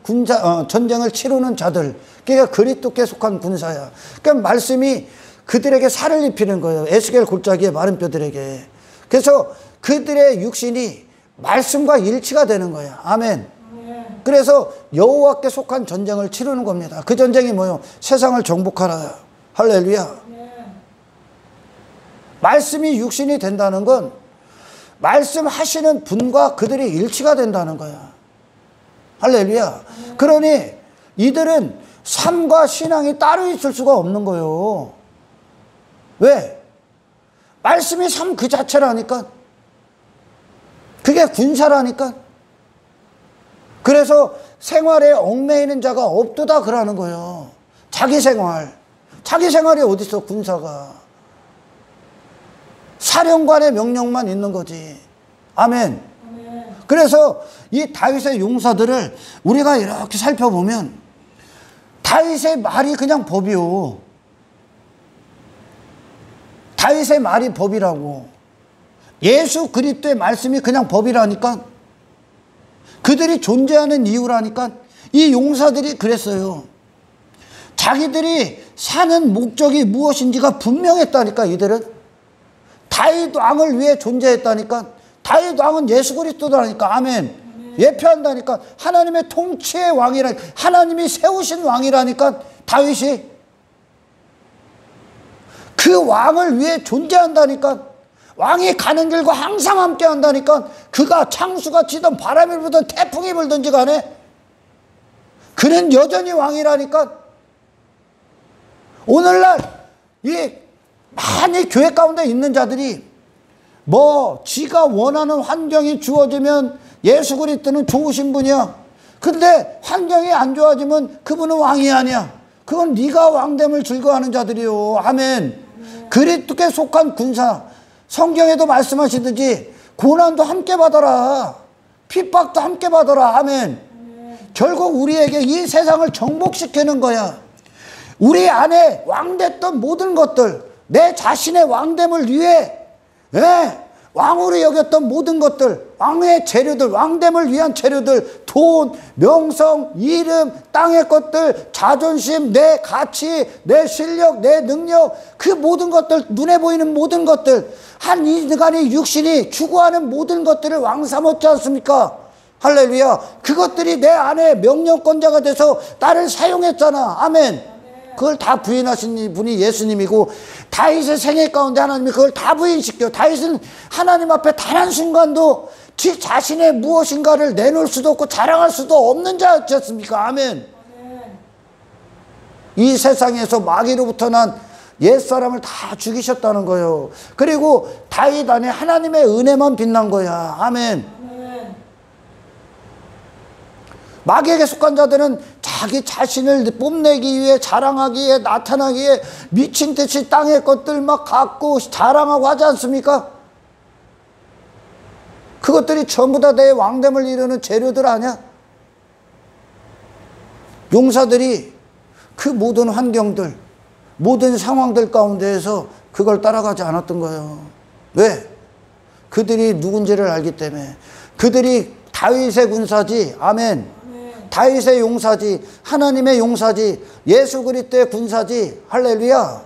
전쟁을 치르는 자들, 그게 그리스도께 속한 군사야. 그러니까 말씀이 그들에게 살을 입히는 거예요. 에스겔 골짜기의 마른 뼈들에게. 그래서 그들의 육신이 말씀과 일치가 되는 거야. 아멘. 그래서 여호와께 속한 전쟁을 치르는 겁니다. 그 전쟁이 뭐예요? 세상을 정복하라. 할렐루야. 말씀이 육신이 된다는 건 말씀하시는 분과 그들이 일치가 된다는 거야. 할렐루야. 그러니 이들은 삶과 신앙이 따로 있을 수가 없는 거예요. 왜? 말씀이 삶 그 자체라니까. 그게 군사라니까. 그래서 생활에 얽매이는 자가 없도다 그러는 거예요. 자기 생활이 어디 있어? 군사가. 사령관의 명령만 있는 거지. 아멘. 그래서 이 다윗의 용사들을 우리가 이렇게 살펴보면 다윗의 말이 그냥 법이요. 다윗의 말이 법이라고. 예수 그리스도의 말씀이 그냥 법이라니까. 그들이 존재하는 이유라니까. 이 용사들이 그랬어요. 자기들이 사는 목적이 무엇인지가 분명했다니까. 이들은 다윗 왕을 위해 존재했다니까. 다윗 왕은 예수 그리스도라니까. 아멘. 예표한다니까. 하나님의 통치의 왕이라니까. 하나님이 세우신 왕이라니까. 다윗이 그 왕을 위해 존재한다니까. 왕이 가는 길과 항상 함께 한다니까. 그가 창수가 치든 바람이 불든 태풍이 불든지 간에 그는 여전히 왕이라니까. 오늘날 이 많이 교회 가운데 있는 자들이 지가 원하는 환경이 주어지면 예수 그리스도는 좋으신 분이야. 근데 환경이 안 좋아지면 그분은 왕이 아니야. 그건 네가 왕됨을 즐거워하는 자들이요. 아멘. 그리스도께 속한 군사. 성경에도 말씀하시듯이 고난도 함께 받아라. 핍박도 함께 받아라. 아멘. 결국 우리에게 이 세상을 정복시키는 거야. 우리 안에 왕됐던 모든 것들, 내 자신의 왕됨을 위해 왕으로 여겼던 모든 것들, 왕의 재료들, 왕됨을 위한 재료들, 돈, 명성, 이름, 땅의 것들, 자존심, 내 가치, 내 실력, 내 능력, 그 모든 것들, 눈에 보이는 모든 것들, 한 인간의 육신이 추구하는 모든 것들을 왕 삼았지 않습니까? 할렐루야. 그것들이 내 안에 명령권자가 돼서 나를 사용했잖아. 아멘. 그걸 다 부인하신 분이 예수님이고, 다윗의 생애 가운데 하나님이 그걸 다 부인시켜. 다윗은 하나님 앞에 단 한순간도 지 자신의 무엇인가를 내놓을 수도 없고 자랑할 수도 없는 자였지 않습니까? 아멘. 이 세상에서 마귀로부터 난 옛사람을 다 죽이셨다는 거예요. 그리고 다윗 안에 하나님의 은혜만 빛난 거야. 아멘. 마귀에게 속한 자들은 자기 자신을 뽐내기 위해, 자랑하기 위해, 나타나기 위해 미친 듯이 땅의 것들 막 갖고 자랑하고 하지 않습니까? 그것들이 전부 다 내 왕됨을 이루는 재료들 아니야? 용사들이 그 모든 환경들, 모든 상황들 가운데에서 그걸 따라가지 않았던 거예요. 왜? 그들이 누군지를 알기 때문에. 그들이 다윗의 군사지, 아멘. 다윗의 용사지, 하나님의 용사지, 예수 그리스도의 군사지, 할렐루야.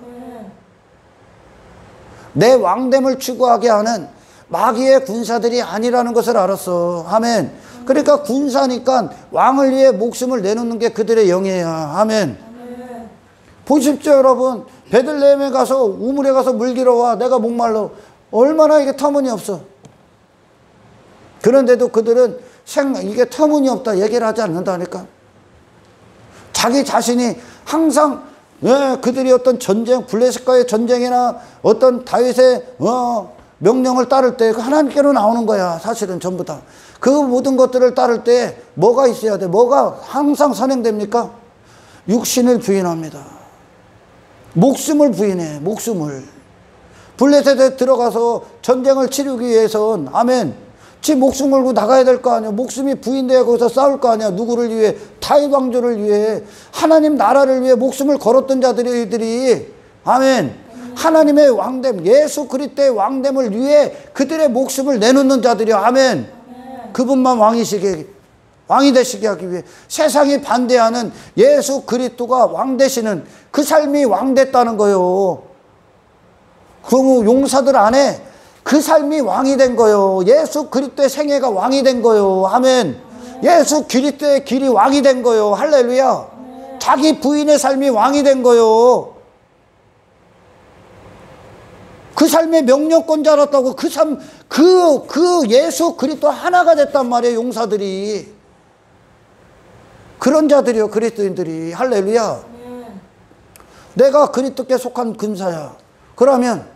내 왕됨을 추구하게 하는 마귀의 군사들이 아니라는 것을 알았어. 아멘. 그러니까 군사니까 왕을 위해 목숨을 내놓는 게 그들의 영예야. 아멘. 보십시오, 여러분. 베들레헴에 가서 우물에 가서 물 길어 와. 내가 목말라. 얼마나 이게 터무니없어. 그런데도 그들은 이게 터무니없다 얘기를 하지 않는다니까. 자기 자신이 항상 그들이 어떤 전쟁, 블레셋과의 전쟁이나 어떤 다윗의 명령을 따를 때 하나님께로 나오는 거야. 사실은 전부 다. 그 모든 것들을 따를 때 뭐가 있어야 돼? 뭐가 항상 선행됩니까? 육신을 부인합니다. 목숨을 부인해. 목숨을. 블레셋에 들어가서 전쟁을 치르기 위해선 아멘. 지 목숨 걸고 나가야 될 거 아니야. 목숨이 부인돼야 거기서 싸울 거 아니야. 누구를 위해? 다윗 왕조를 위해, 하나님 나라를 위해 목숨을 걸었던 자들이 아멘. 하나님의 왕됨, 예수 그리스도의 왕됨을 위해 그들의 목숨을 내놓는 자들이요. 아멘. 그분만 왕이 되시게 하기 위해 세상이 반대하는 예수 그리스도가 왕 되시는 그 삶이 왕 됐다는 거요. 그 용사들 안에 그 삶이 왕이 된 거요. 예수 그리스도의 생애가 왕이 된 거요. 아멘. 예수 그리스도의 길이 왕이 된 거요. 할렐루야. 자기 부인의 삶이 왕이 된 거요. 그 삶의 명령권자였다고. 그 삶, 그 예수 그리스도 하나가 됐단 말이에요. 용사들이. 그런 자들이요. 그리스도인들이. 할렐루야. 내가 그리스도께 속한 군사야. 그러면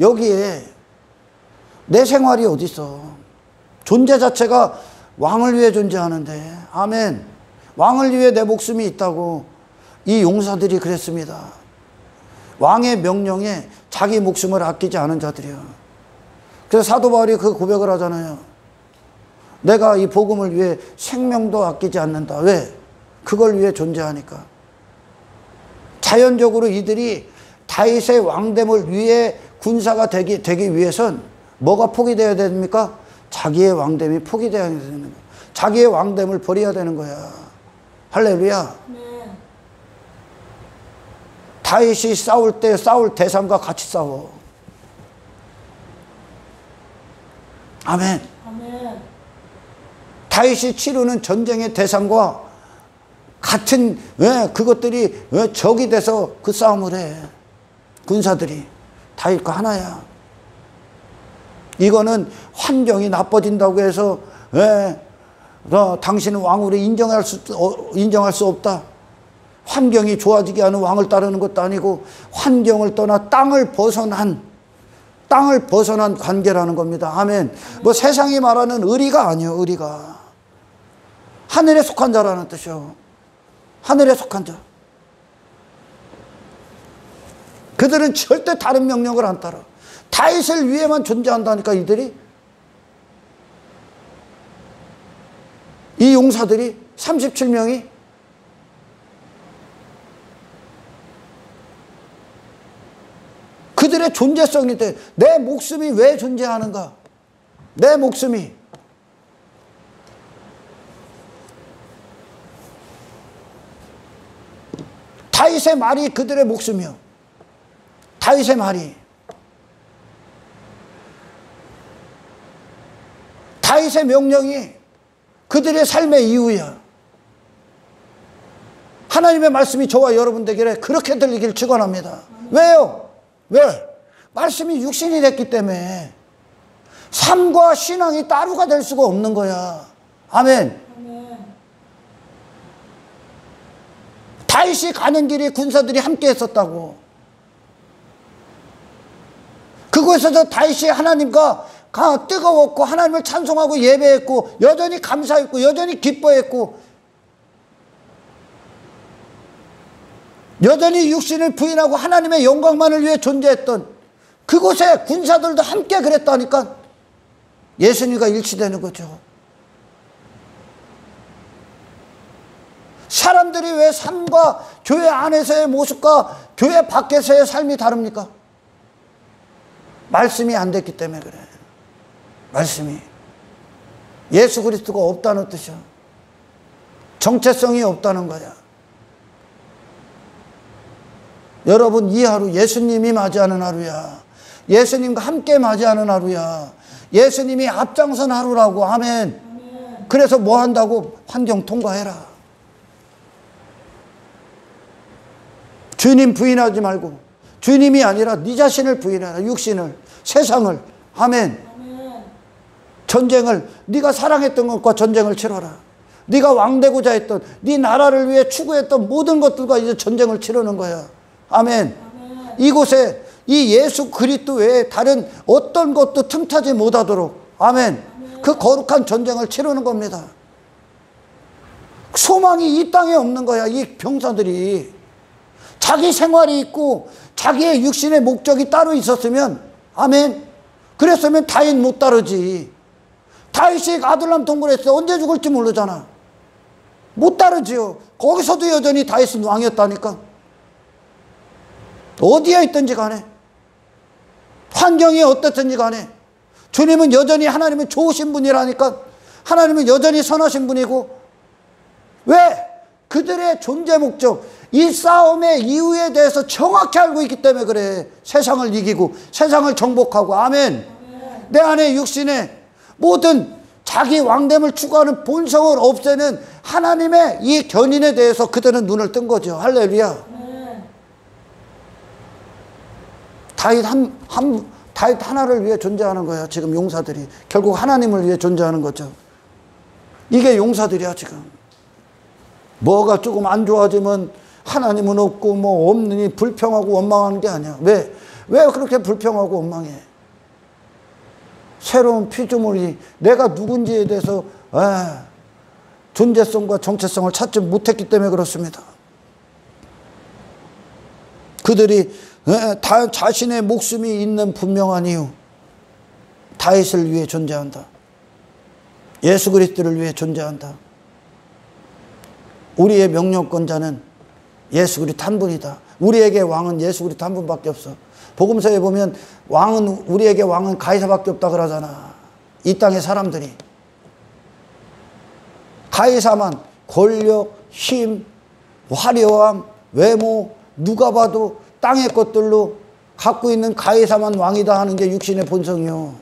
여기에 내 생활이 어디 있어? 존재 자체가 왕을 위해 존재하는데. 아멘. 왕을 위해 내 목숨이 있다고. 이 용사들이 그랬습니다. 왕의 명령에 자기 목숨을 아끼지 않은 자들이요. 그래서 사도 바울이 그 고백을 하잖아요. 내가 이 복음을 위해 생명도 아끼지 않는다. 왜? 그걸 위해 존재하니까. 자연적으로 이들이 다윗의 왕됨을 위해 군사가 되기 위해선 뭐가 포기되어야 됩니까? 자기의 왕됨이 포기되어야 되는 거야. 자기의 왕됨을 버려야 되는 거야. 할렐루야. 다윗이 싸울 때 싸울 대상과 같이 싸워. 아멘. 다윗이 치르는 전쟁의 대상과 같은 그것들이 적이 돼서 그 싸움을 해. 군사들이 다윗과 하나야. 이거는 환경이 나빠진다고 해서 당신은 왕으로 인정할 수 없다. 환경이 좋아지게 하는 왕을 따르는 것도 아니고 환경을 떠나 땅을 벗어난 관계라는 겁니다. 아멘. 뭐 세상이 말하는 의리가 아니에요. 의리가 하늘에 속한 자라는 뜻이요. 하늘에 속한 자. 그들은 절대 다른 명령을 안 따라. 다윗을 위해만 존재한다니까. 이들이, 이 용사들이 37명이 그들의 존재성이 돼. 내 목숨이 왜 존재하는가? 내 목숨이. 다윗의 말이 그들의 목숨이요. 다윗의 말이. 다윗의 명령이 그들의 삶의 이유야. 하나님의 말씀이 저와 여러분들에게 그렇게 들리길 축원합니다. 왜요? 왜? 말씀이 육신이 됐기 때문에. 삶과 신앙이 따로가 될 수가 없는 거야. 아멘. 다윗이 가는 길에 군사들이 함께 했었다고. 그곳에서 다윗이 하나님과 뜨거웠고 하나님을 찬송하고 예배했고 여전히 감사했고 여전히 기뻐했고 여전히 육신을 부인하고 하나님의 영광만을 위해 존재했던 그곳에 군사들도 함께 그랬다니까. 예수님과 일치되는 거죠. 사람들이 왜 삶과 교회 안에서의 모습과 교회 밖에서의 삶이 다릅니까? 말씀이 안 됐기 때문에 그래. 말씀이. 예수 그리스도가 없다는 뜻이야. 정체성이 없다는 거야. 여러분, 이 하루 예수님이 맞이하는 하루야. 예수님과 함께 맞이하는 하루야. 예수님이 앞장선 하루라고. 아멘. 그래서 뭐 한다고? 환경 통과해라. 주님 부인하지 말고, 주님이 아니라 네 자신을 부인해라. 육신을, 세상을. 아멘. 전쟁을, 네가 사랑했던 것과 전쟁을 치러라. 네가 왕되고자 했던, 네 나라를 위해 추구했던 모든 것들과 이제 전쟁을 치르는 거야. 아멘. 이곳에 이 예수 그리스도 외에 다른 어떤 것도 틈타지 못하도록, 아멘, 그 거룩한 전쟁을 치르는 겁니다. 소망이 이 땅에 없는 거야. 이 병사들이 자기 생활이 있고 자기의 육신의 목적이 따로 있었으면, 아멘, 그랬으면 다윗 못 따르지. 다윗이 아둘람 동굴에서 언제 죽을지 모르잖아. 못 따르지요. 거기서도 여전히 다윗은 왕이었다니까. 어디에 있든지 간에, 환경이 어떻든지 간에 주님은 여전히, 하나님은 좋으신 분이라니까. 하나님은 여전히 선하신 분이고, 왜? 그들의 존재 목적, 이 싸움의 이유에 대해서 정확히 알고 있기 때문에 그래. 세상을 이기고 세상을 정복하고, 아멘. 내 안에 육신에 모든 자기 왕됨을 추구하는 본성을 없애는 하나님의 이 견인에 대해서 그들은 눈을 뜬 거죠. 할렐루야. 다윗 하나를 위해 존재하는 거야. 지금 용사들이 결국 하나님을 위해 존재하는 거죠. 이게 용사들이야. 지금 뭐가 조금 안 좋아지면 하나님은 없고 뭐 없느니 불평하고 원망하는 게 아니야. 왜 그렇게 불평하고 원망해? 새로운 피조물이 내가 누군지에 대해서 존재성과 정체성을 찾지 못했기 때문에 그렇습니다. 그들이 다 자신의 목숨이 있는 분명한 이유, 다윗을 위해 존재한다. 예수 그리스도를 위해 존재한다. 우리의 명령권자는 예수 그리스도 한 분이다. 우리에게 왕은 예수 그리스도 한 분밖에 없어. 복음서에 보면 우리에게 왕은 가이사밖에 없다 그러잖아. 이 땅의 사람들이. 가이사만 권력, 힘, 화려함, 외모, 누가 봐도 땅의 것들로 갖고 있는 가이사만 왕이다 하는 게 육신의 본성이요.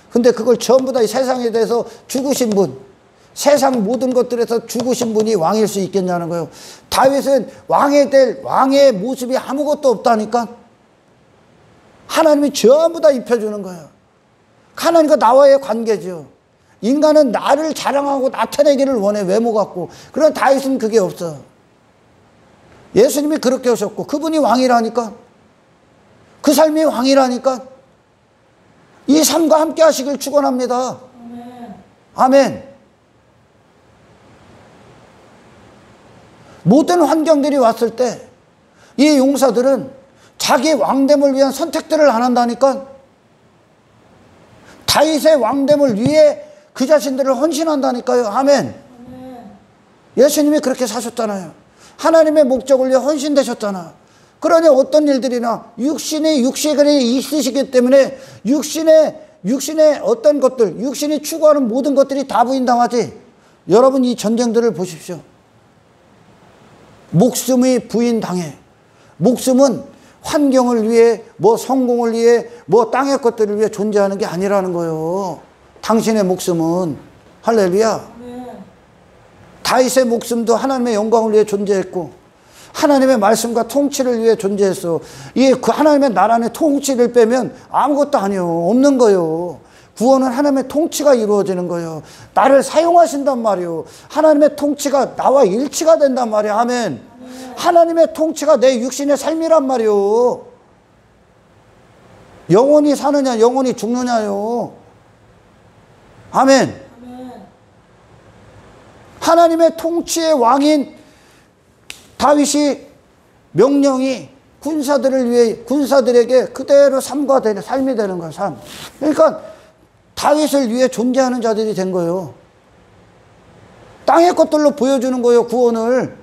근데 그걸 전부 다 이 세상에 대해서 죽으신 분, 세상 모든 것들에서 죽으신 분이 왕일 수 있겠냐는 거예요. 다윗은 왕의 모습이 아무것도 없다니까. 하나님이 전부 다 입혀주는 거예요. 하나님과 나와의 관계죠. 인간은 나를 자랑하고 나타내기를 원해, 외모 갖고. 그러나 다윗은 그게 없어. 예수님이 그렇게 하셨고 그분이 왕이라니까. 그 삶이 왕이라니까. 이 삶과 함께 하시길 축원합니다. 아멘. 모든 환경들이 왔을 때 이 용사들은 자기 왕됨을 위한 선택들을 안 한다니까. 다윗의 왕됨을 위해 그 자신들을 헌신한다니까요. 아멘. 예수님이 그렇게 사셨잖아요. 하나님의 목적을 위해 헌신되셨잖아. 그러니 어떤 일들이나 육신이 있으시기 때문에 육신의 어떤 것들, 육신이 추구하는 모든 것들이 다 부인당하지. 여러분, 이 전쟁들을 보십시오. 목숨이 부인당해. 목숨은 환경을 위해, 뭐 성공을 위해, 뭐 땅의 것들을 위해 존재하는 게 아니라는 거예요. 당신의 목숨은. 할렐루야. 다윗의 목숨도 하나님의 영광을 위해 존재했고 하나님의 말씀과 통치를 위해 존재했어. 그 하나님의 나라의 통치를 빼면 아무것도 아니요. 없는 거요. 구원은 하나님의 통치가 이루어지는 거예요. 나를 사용하신단 말이요. 하나님의 통치가 나와 일치가 된단 말이야. 아멘. 하나님의 통치가 내 육신의 삶이란 말이요. 영원히 사느냐 영원히 죽느냐요. 아멘. 하나님의 통치의 왕인 다윗이 명령이 군사들을 위해, 군사들에게 그대로 삶이 되는 거예요. 삶. 그러니까 다윗을 위해 존재하는 자들이 된 거예요. 땅의 것들로 보여주는 거예요. 구원을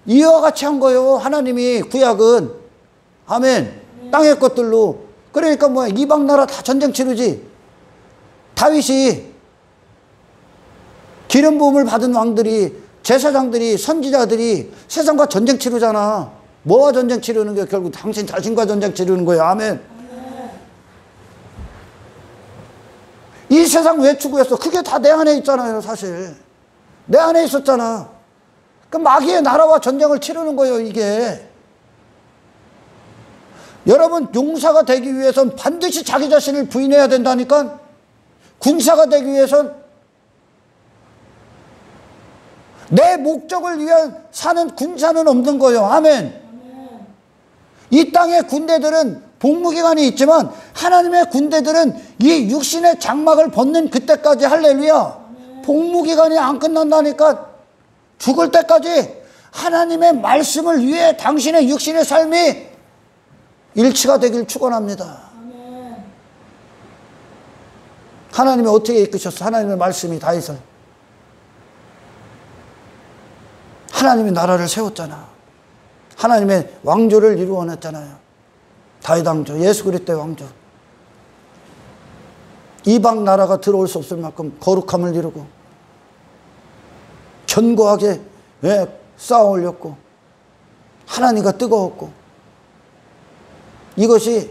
이와 같이 한 거예요. 하나님이 구약은. 아멘. 땅의 것들로. 그러니까 뭐야, 이방 나라 다 전쟁 치르지. 다윗이 기름 부음을 받은 왕들이, 제사장들이, 선지자들이 세상과 전쟁 치르잖아. 뭐와 전쟁 치르는 거야? 결국 당신 자신과 전쟁 치르는 거예요. 아멘. 이 세상 왜 추구했어? 그게 다 내 안에 있잖아요. 사실 내 안에 있었잖아. 그 마귀의 나라와 전쟁을 치르는 거예요. 이게. 여러분, 용사가 되기 위해선 반드시 자기 자신을 부인해야 된다니까. 군사가 되기 위해선 내 목적을 위한 사는 군사는 없는 거예요. 아멘. 이 땅의 군대들은 복무기간이 있지만 하나님의 군대들은 이 육신의 장막을 벗는 그때까지, 할렐루야, 복무기간이 안 끝난다니까. 죽을 때까지 하나님의 말씀을 위해 당신의 육신의 삶이 일치가 되길 축원합니다. 하나님이 어떻게 이끄셨어? 하나님의 말씀이 다윗을. 하나님이 나라를 세웠잖아. 하나님의 왕조를 이루어냈잖아요. 다윗 왕조, 예수 그리스도의 왕조. 이방 나라가 들어올 수 없을 만큼 거룩함을 이루고 견고하게 쌓아 올렸고 하나님과 뜨거웠고, 이것이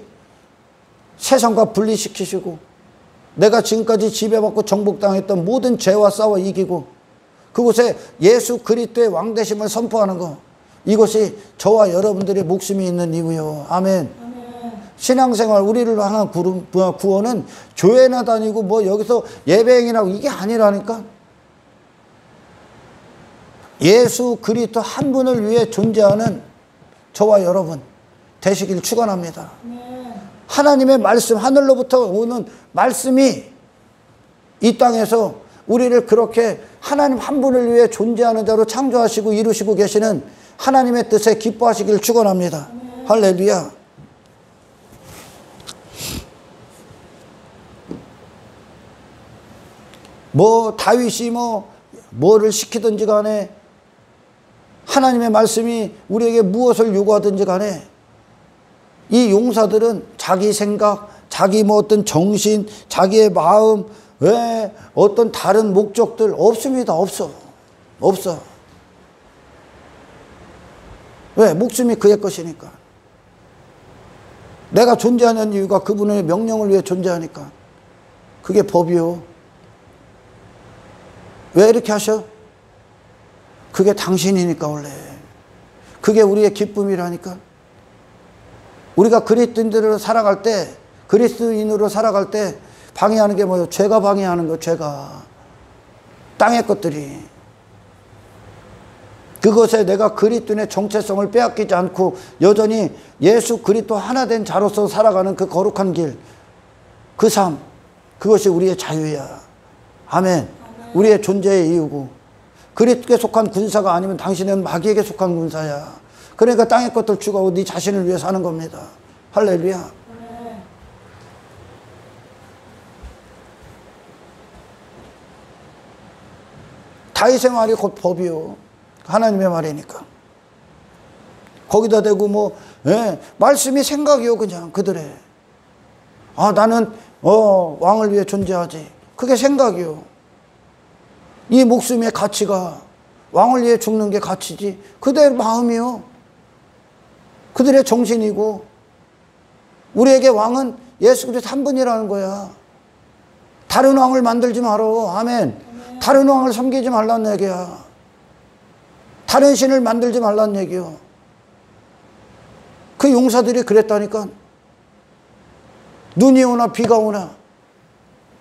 세상과 분리시키시고 내가 지금까지 지배받고 정복당했던 모든 죄와 싸워 이기고 그곳에 예수 그리스도의 왕되심을 선포하는 것, 이것이 저와 여러분들의 목숨이 있는 이유요. 아멘. 신앙생활, 우리를 향한 구원은 교회나 다니고 뭐 여기서 예배행위라고 이게 아니라니까. 예수 그리스도 한 분을 위해 존재하는 저와 여러분 되시길 축원합니다. 하나님의 말씀, 하늘로부터 오는 말씀이 이 땅에서 우리를 그렇게 하나님 한 분을 위해 존재하는 자로 창조하시고 이루시고 계시는 하나님의 뜻에 기뻐하시길 축원합니다. 할렐루야. 뭐 다윗이 뭐를 시키든지 간에, 하나님의 말씀이 우리에게 무엇을 요구하든지 간에, 이 용사들은 자기 생각, 자기 어떤 정신, 자기의 마음, 왜 어떤 다른 목적들 없습니다. 없어. 왜? 목숨이 그의 것이니까. 내가 존재하는 이유가 그분의 명령을 위해 존재하니까. 그게 법이요. 왜 이렇게 하셔? 그게 당신이니까. 원래 그게 우리의 기쁨이라니까. 우리가 그리스도인으로 살아갈 때 방해하는 게 뭐예요? 죄가 방해하는 거예요. 죄가. 땅의 것들이. 그것에 내가 그리스도인의 정체성을 빼앗기지 않고 여전히 예수 그리스도 하나 된 자로서 살아가는 그 거룩한 길, 그 삶, 그것이 우리의 자유야. 아멘. 우리의 존재의 이유고, 그리스도에 속한 군사가 아니면 당신은 마귀에게 속한 군사야. 그러니까 땅의 것들 추구하고 네 자신을 위해 사는 겁니다. 할렐루야. 다윗의 말이 곧 법이요. 하나님의 말이니까. 거기다 대고 말씀이 생각이요. 그냥 그들의. 나는 왕을 위해 존재하지. 그게 생각이요. 이 목숨의 가치가 왕을 위해 죽는 게 가치지. 그들의 마음이요. 그들의 정신이고, 우리에게 왕은 예수 그리스도 한 분이라는 거야. 다른 왕을 만들지 말어. 아멘. 다른 왕을 섬기지 말라는 얘기야. 다른 신을 만들지 말라는 얘기요. 그 용사들이 그랬다니까. 눈이 오나 비가 오나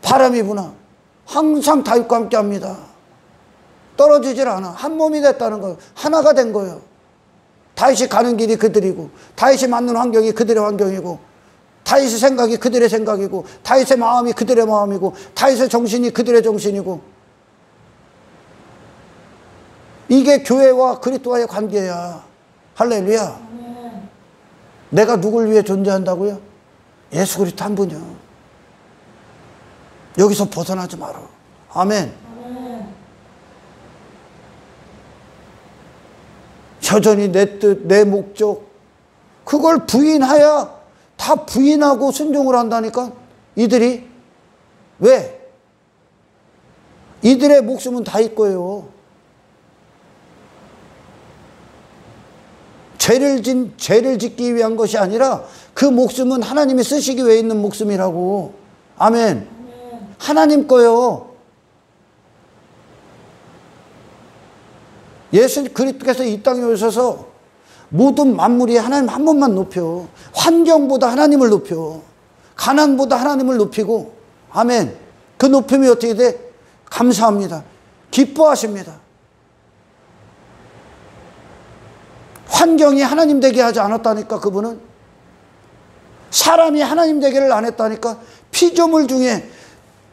바람이 부나 항상 다윗과 함께 합니다. 떨어지질 않아. 한 몸이 됐다는 거예요. 하나가 된 거예요. 다윗이 가는 길이 그들이고, 다윗이 맞는 환경이 그들의 환경이고, 다윗의 생각이 그들의 생각이고, 다윗의 마음이 그들의 마음이고, 다윗의 정신이 그들의 정신이고, 이게 교회와 그리스도와의 관계야. 할렐루야. 내가 누굴 위해 존재한다고요? 예수 그리스도 한 분이요. 여기서 벗어나지 마라. 아멘. 여전히 내 뜻, 내 목적, 그걸 부인하야 다 부인하고 순종을 한다니까. 이들이. 왜? 이들의 목숨은 다 있고요. 죄를 짓기 위한 것이 아니라 그 목숨은 하나님이 쓰시기 위해 있는 목숨이라고. 아멘. 하나님 거요. 예수 그리스도께서 이 땅에 오셔서 모든 만물이 하나님 한 분만 높여. 환경보다 하나님을 높여. 가난보다 하나님을 높이고. 아멘. 그 높임이 어떻게 돼? 감사합니다. 기뻐하십니다. 환경이 하나님 되게 하지 않았다니까. 그분은 사람이 하나님 되기를 안 했다니까. 피조물 중에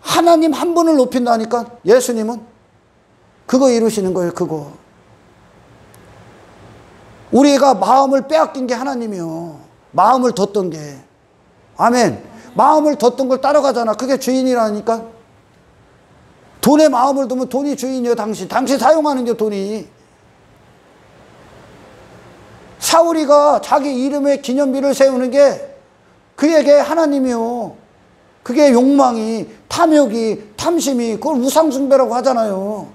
하나님 한 분을 높인다니까. 예수님은 그거 이루시는 거예요. 그거. 우리가 마음을 빼앗긴 게 하나님이요. 마음을 뒀던 게. 아멘. 마음을 뒀던 걸 따라가잖아. 그게 주인이라니까. 돈에 마음을 두면 돈이 주인이요. 당신 사용하는 게 돈이. 사울이가 자기 이름의 기념비를 세우는 게 그에게 하나님이요. 그게 욕망이, 탐욕이, 탐심이, 그걸 우상숭배라고 하잖아요.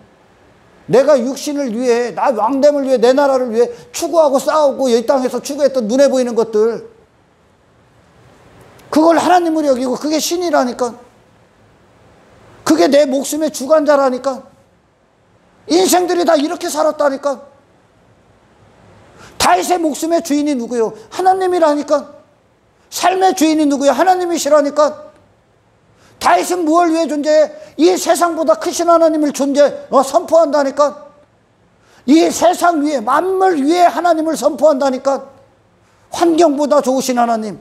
내가 육신을 위해, 나 왕됨을 위해, 내 나라를 위해 추구하고 싸우고 이 땅에서 추구했던 눈에 보이는 것들, 그걸 하나님으로 여기고 그게 신이라니까. 그게 내 목숨의 주관자라니까. 인생들이 다 이렇게 살았다니까. 다윗의 목숨의 주인이 누구요? 하나님이라니까. 삶의 주인이 누구요? 하나님이시라니까. 다윗은 무엇을 위해 존재해? 이 세상보다 크신 하나님을 선포한다니까. 이 세상 위에, 만물 위에 하나님을 선포한다니까. 환경보다 좋으신 하나님,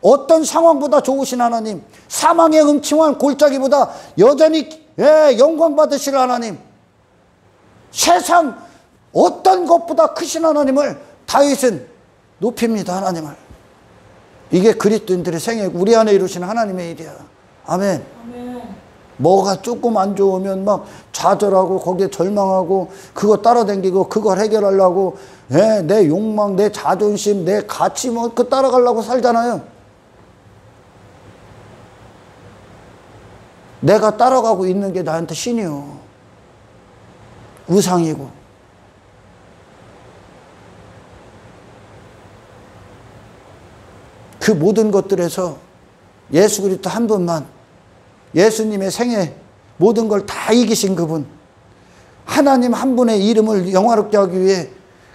어떤 상황보다 좋으신 하나님, 사망의 음침한 골짜기보다 여전히 영광 받으실 하나님, 세상 어떤 것보다 크신 하나님을 다윗은 높입니다. 하나님을. 이게 그리스도인들의 생애, 우리 안에 이루신 하나님의 일이야. 아멘. 아멘. 뭐가 조금 안 좋으면 막 좌절하고 거기에 절망하고 그거 따라다니고 그걸 해결하려고 내 욕망, 내 자존심, 내 가치 뭐 그 따라가려고 살잖아요. 내가 따라가고 있는 게 나한테 신이요. 우상이고. 그 모든 것들에서 예수 그리스도 한 분만, 예수님의 생애 모든 걸 다 이기신 그분, 하나님 한 분의 이름을 영화롭게 하기 위해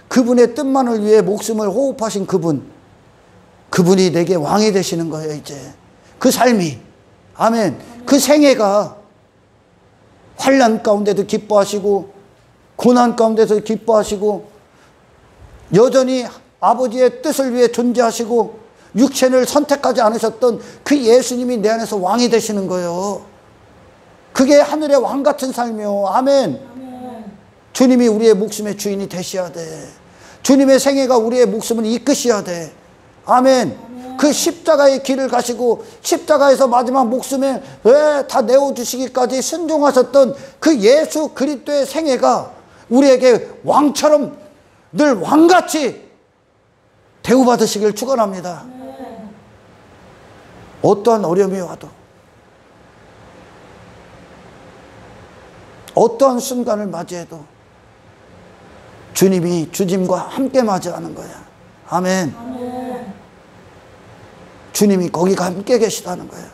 그분의 뜻만을 위해 목숨을 호흡하신 그분, 그분이 내게 왕이 되시는 거예요. 이제 그 삶이. 아멘. 그 생애가 환난 가운데도 기뻐하시고 고난 가운데서 기뻐하시고 여전히 아버지의 뜻을 위해 존재하시고 육체를 선택하지 않으셨던 그 예수님이 내 안에서 왕이 되시는 거예요. 그게 하늘의 왕 같은 삶이요. 아멘. 아멘. 주님이 우리의 목숨의 주인이 되셔야 돼. 주님의 생애가 우리의 목숨을 이끄셔야 돼. 아멘. 아멘. 그 십자가의 길을 가시고 십자가에서 마지막 목숨에 다 내어주시기까지 순종하셨던 그 예수 그리스도의 생애가 우리에게 왕처럼 늘 왕같이 대우받으시길 축원합니다. 어떠한 어려움이 와도, 어떠한 순간을 맞이해도 주님이 주님과 함께 맞이하는 거야. 아멘. 아멘. 주님이 거기가 함께 계시다는 거야.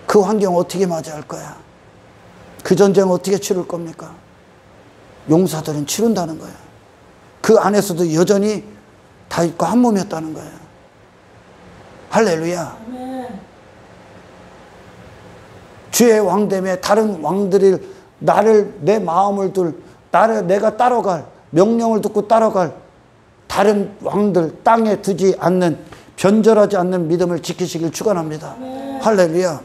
그 환경 어떻게 맞이할 거야? 그 전쟁 어떻게 치를 겁니까? 용사들은 치른다는 거야. 그 안에서도 여전히 다윗과 한 몸이었다는 거야. 할렐루야. 아멘. 주의 왕됨에 다른 왕들이 내 마음을 내가 따라갈, 명령을 듣고 따라갈 다른 왕들 땅에 두지 않는, 변절하지 않는 믿음을 지키시길 축원합니다. 아멘. 할렐루야.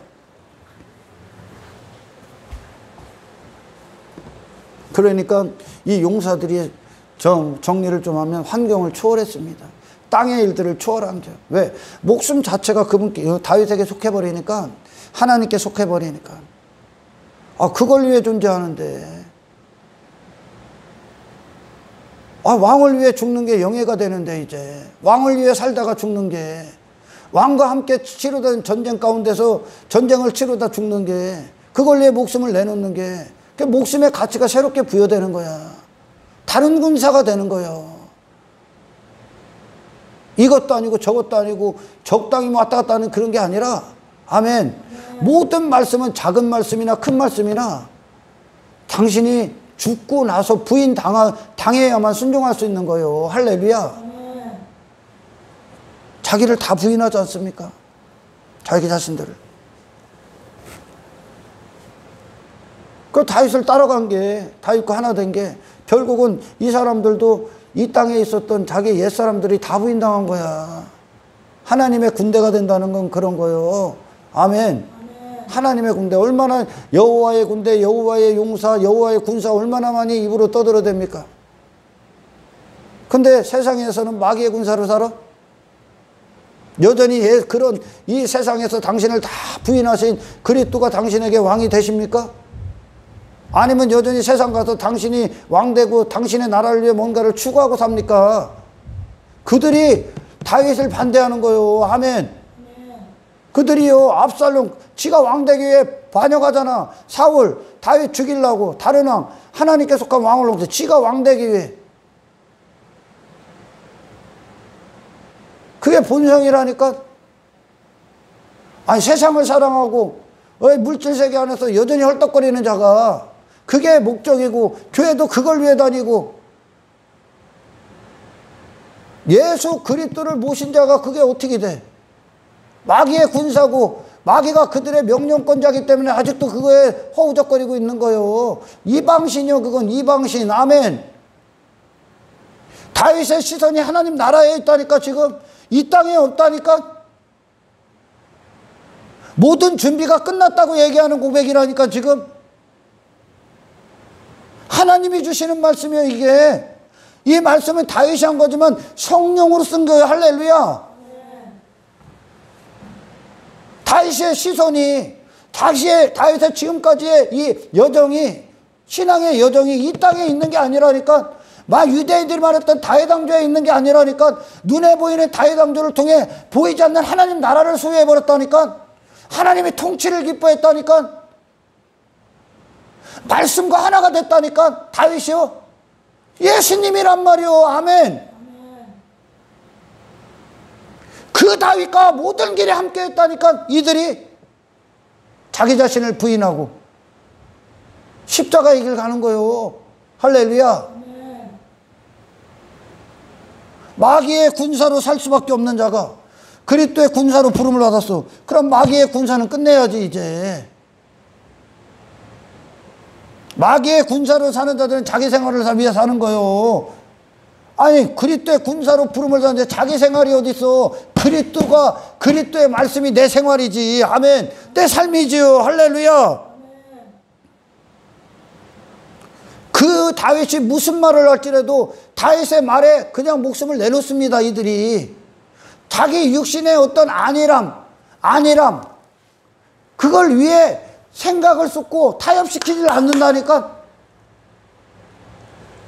그러니까 이 용사들이 정리를 좀 하면 환경을 초월했습니다. 땅의 일들을 초월한 게. 왜? 목숨 자체가 그분께, 다윗에게 속해버리니까 하나님께 속해버리니까. 아, 그걸 위해 존재하는데. 아, 왕을 위해 죽는 게 영예가 되는데, 이제. 왕을 위해 살다가 죽는 게. 왕과 함께 치르던 전쟁 가운데서 전쟁을 치르다 죽는 게. 그걸 위해 목숨을 내놓는 게. 그 목숨의 가치가 새롭게 부여되는 거야. 다른 군사가 되는 거예요. 이것도 아니고 저것도 아니고 적당히 왔다 갔다 하는 그런 게 아니라, 아멘. 모든 말씀은 작은 말씀이나 큰 말씀이나 당신이 죽고 나서 당해야만 순종할 수 있는 거예요. 할렐루야. 자기를 다 부인하지 않습니까? 자기 자신들을. 그 다윗을 따라간 게, 다윗과 하나 된 게 결국은 이 사람들도 이 땅에 있었던 자기 옛사람들이 다 부인당한 거야. 하나님의 군대가 된다는 건 그런 거예요. 아멘. 하나님의 군대, 얼마나 여호와의 군대, 여호와의 용사, 여호와의 군사 얼마나 많이 입으로 떠들어댑니까? 근데 세상에서는 마귀의 군사로 살아? 여전히 그런 이 세상에서 당신을 다 부인하신 그리스도가 당신에게 왕이 되십니까? 아니면 여전히 세상 가서 당신이 왕되고 당신의 나라를 위해 뭔가를 추구하고 삽니까? 그들이 다윗을 반대하는 거예요. 아멘. 그들이요, 압살롬, 지가 왕되기 위해 반역하잖아. 사울, 다윗 죽이려고, 다른 왕, 하나님께 속한 왕을 놓고 지가 왕되기 위해. 그게 본성이라니까. 아니, 세상을 사랑하고 물질 세계 안에서 여전히 헐떡거리는 자가 그게 목적이고, 교회도 그걸 위해 다니고, 예수 그리스도를 모신 자가 그게 어떻게 돼? 마귀의 군사고, 마귀가 그들의 명령권자이기 때문에 아직도 그거에 허우적거리고 있는 거예요. 이방신이요, 그건 이방신. 아멘. 다윗의 시선이 하나님 나라에 있다니까. 지금 이 땅에 없다니까. 모든 준비가 끝났다고 얘기하는 고백이라니까. 지금 하나님이 주시는 말씀이에요. 이게 이 말씀은 다윗이 한 거지만 성령으로 쓴 거예요. 할렐루야. 다윗의 시선이, 다윗의 지금까지의 이 여정이, 신앙의 여정이 이 땅에 있는 게 아니라니까. 막 유대인들이 말했던 다윗 왕조에 있는 게 아니라니까. 눈에 보이는 다윗 왕조를 통해 보이지 않는 하나님 나라를 소유해버렸다니까. 하나님이 통치를 기뻐했다니까. 말씀과 하나가 됐다니까. 다윗이요, 예수님이란 말이요. 아멘. 그 다윗과 모든 길에 함께 했다니까. 이들이 자기 자신을 부인하고 십자가의 길 가는 거예요. 할렐루야. 마귀의 군사로 살 수밖에 없는 자가 그리스도의 군사로 부름을 받았어. 그럼 마귀의 군사는 끝내야지. 이제 마귀의 군사로 사는 자들은 자기 생활을 위해 사는 거예요. 아니, 그리스도의 군사로 부름을 받는데 자기 생활이 어디 있어? 그리스도의 말씀이 내 생활이지. 아멘. 내 삶이지요. 할렐루야. 그 다윗이 무슨 말을 할지라도 다윗의 말에 그냥 목숨을 내놓습니다. 이들이 자기 육신의 어떤 안일함 그걸 위해 생각을 쏟고 타협시키지 않는다니까.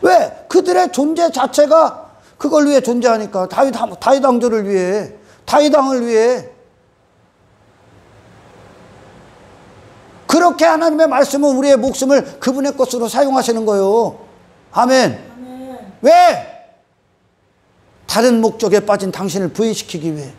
왜? 그들의 존재 자체가 그걸 위해 존재하니까. 다윗 왕조를 위해, 다윗 왕을 위해. 그렇게 하나님의 말씀은 우리의 목숨을 그분의 것으로 사용하시는 거예요. 아멘. 아멘. 왜? 다른 목적에 빠진 당신을 부인시키기 위해.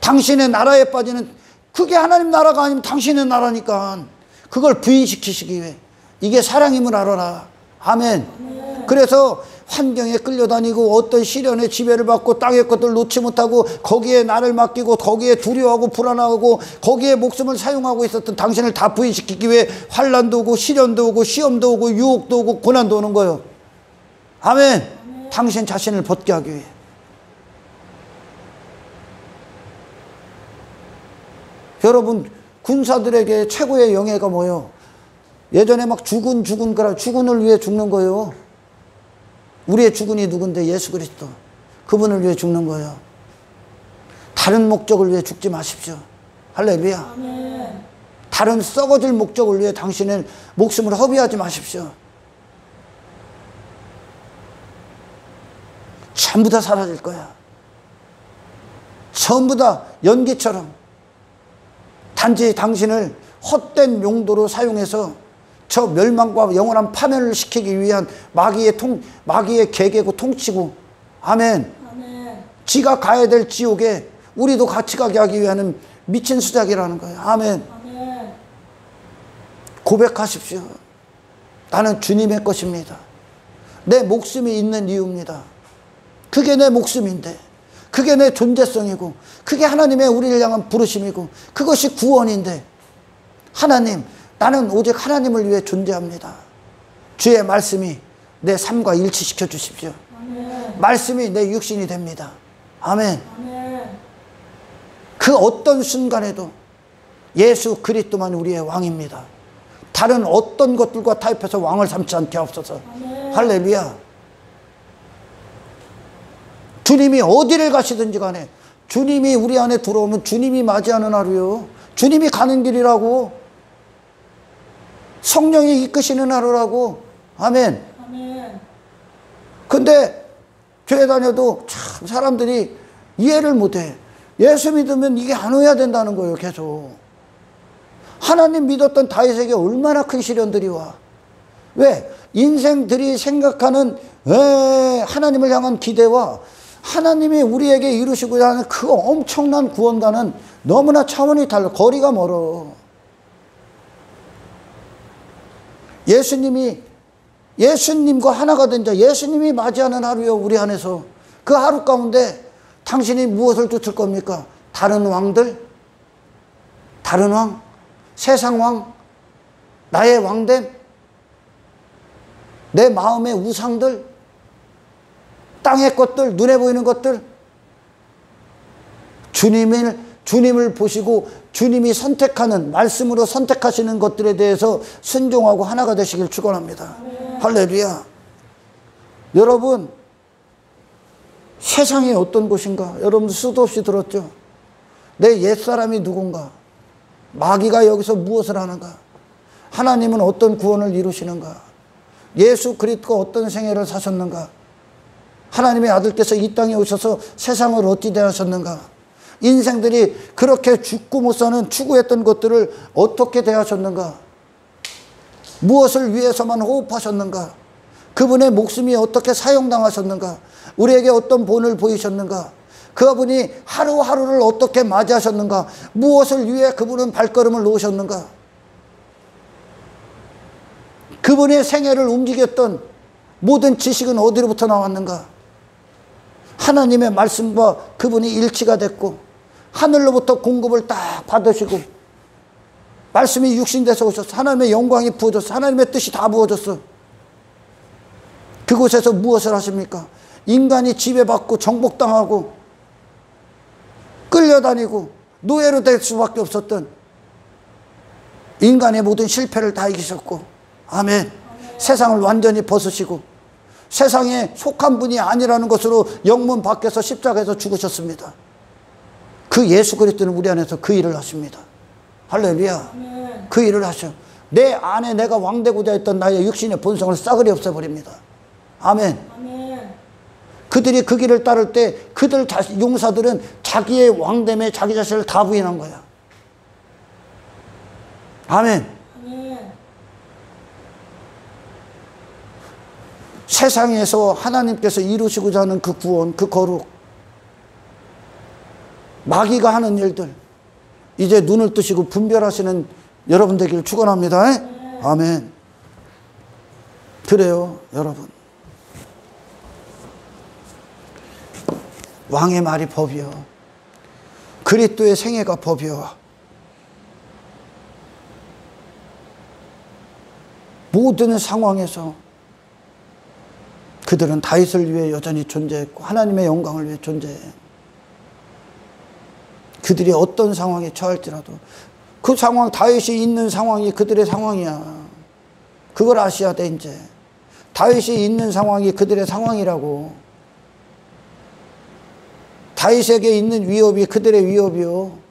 당신의 나라에 빠지는, 그게 하나님 나라가 아니면 당신의 나라니까. 그걸 부인시키시기 위해. 이게 사랑임을 알아라. 아멘. 아멘. 그래서 환경에 끌려다니고 어떤 시련의 지배를 받고 땅의 것들을 놓지 못하고 거기에 나를 맡기고 거기에 두려워하고 불안하고 거기에 목숨을 사용하고 있었던 당신을 다 부인시키기 위해 환난도 오고 시련도 오고 시험도 오고 유혹도 오고 고난도 오는 거예요. 아멘. 아멘. 당신 자신을 벗게 하기 위해. 여러분, 군사들에게 최고의 영예가 뭐예요? 예전에 막 죽은을 위해 죽는 거예요. 우리의 죽은이 누군데? 예수 그리스도. 그분을 위해 죽는 거예요. 다른 목적을 위해 죽지 마십시오. 할렐루야. 아멘. 다른 썩어질 목적을 위해 당신의 목숨을 허비하지 마십시오. 전부 다 사라질 거야. 전부 다 연기처럼. 단지 당신을 헛된 용도로 사용해서 저 멸망과 영원한 파멸을 시키기 위한 마귀의 계계고 통치고, 아멘. 아멘. 지가 가야 될 지옥에 우리도 같이 가게 하기 위한 미친 수작이라는 거예요. 아멘. 아멘. 고백하십시오. 나는 주님의 것입니다. 내 목숨이 있는 이유입니다. 그게 내 목숨인데, 그게 내 존재성이고, 그게 하나님의 우리를 향한 부르심이고, 그것이 구원인데, 하나님, 나는 오직 하나님을 위해 존재합니다. 주의 말씀이 내 삶과 일치시켜 주십시오. 아멘. 말씀이 내 육신이 됩니다. 아멘. 아멘. 그 어떤 순간에도 예수 그리스도만 우리의 왕입니다. 다른 어떤 것들과 타협해서 왕을 삼지 않게 하옵소서. 아멘. 할렐루야. 주님이 어디를 가시든지 간에 주님이 우리 안에 들어오면 주님이 맞이하는 하루요. 주님이 가는 길이라고. 성령이 이끄시는 하루라고. 아멘. 아멘. 근데 교회 다녀도 참 사람들이 이해를 못해. 예수 믿으면 이게 안 오야 된다는 거예요. 계속. 하나님 믿었던 다윗에게 얼마나 큰 시련들이 와. 왜? 인생들이 생각하는 하나님을 향한 기대와 하나님이 우리에게 이루시고자 하는 그 엄청난 구원과는 너무나 차원이 달라. 거리가 멀어. 예수님과 하나가 된 자, 예수님이 맞이하는 하루요. 우리 안에서. 그 하루 가운데 당신이 무엇을 쫓을 겁니까? 다른 왕들? 다른 왕? 세상 왕? 나의 왕됨? 내 마음의 우상들? 땅의 것들? 눈에 보이는 것들? 주님을 보시고 주님이 선택하는, 말씀으로 선택하시는 것들에 대해서 순종하고 하나가 되시길 축원합니다. 할렐루야. 여러분, 세상이 어떤 곳인가? 여러분 수도 없이 들었죠? 내 옛사람이 누군가? 마귀가 여기서 무엇을 하는가? 하나님은 어떤 구원을 이루시는가? 예수 그리스도가 어떤 생애를 사셨는가? 하나님의 아들께서 이 땅에 오셔서 세상을 어찌 대하셨는가? 인생들이 그렇게 죽고 못 사는 추구했던 것들을 어떻게 대하셨는가? 무엇을 위해서만 호흡하셨는가? 그분의 목숨이 어떻게 사용당하셨는가? 우리에게 어떤 본을 보이셨는가? 그분이 하루하루를 어떻게 맞이하셨는가? 무엇을 위해 그분은 발걸음을 놓으셨는가? 그분의 생애를 움직였던 모든 지식은 어디로부터 나왔는가? 하나님의 말씀과 그분이 일치가 됐고 하늘로부터 공급을 딱 받으시고 말씀이 육신돼서 오셨어. 하나님의 영광이 부어졌어. 하나님의 뜻이 다 부어졌어. 그곳에서 무엇을 하십니까? 인간이 지배받고 정복당하고 끌려다니고 노예로 될 수밖에 없었던 인간의 모든 실패를 다 이기셨고, 아멘. 세상을 완전히 벗으시고 세상에 속한 분이 아니라는 것으로 영문 밖에서 십자가에서 죽으셨습니다. 그 예수 그리스도는 우리 안에서 그 일을 하십니다. 할렐루야. 아멘. 그 일을 하셔. 내 안에 내가 왕되고자 했던 나의 육신의 본성을 싸그리 없애버립니다. 아멘. 아멘. 그들이 그 길을 따를 때 그들 용사들은 자기의 왕됨에 자기 자신을 다 부인한 거야. 아멘. 아멘. 세상에서 하나님께서 이루시고자 하는 그 구원, 그 거룩, 마귀가 하는 일들 이제 눈을 뜨시고 분별하시는 여러분 되기를 축원합니다. 아멘. 그래요, 여러분. 왕의 말이 법이요, 그리스도의 생애가 법이요. 모든 상황에서 그들은 다윗을 위해 여전히 존재했고 하나님의 영광을 위해 존재해. 그들이 어떤 상황에 처할지라도 그 상황, 다윗이 있는 상황이 그들의 상황이야. 그걸 아셔야 돼. 이제 다윗이 있는 상황이 그들의 상황이라고. 다윗에게 있는 위협이 그들의 위협이요.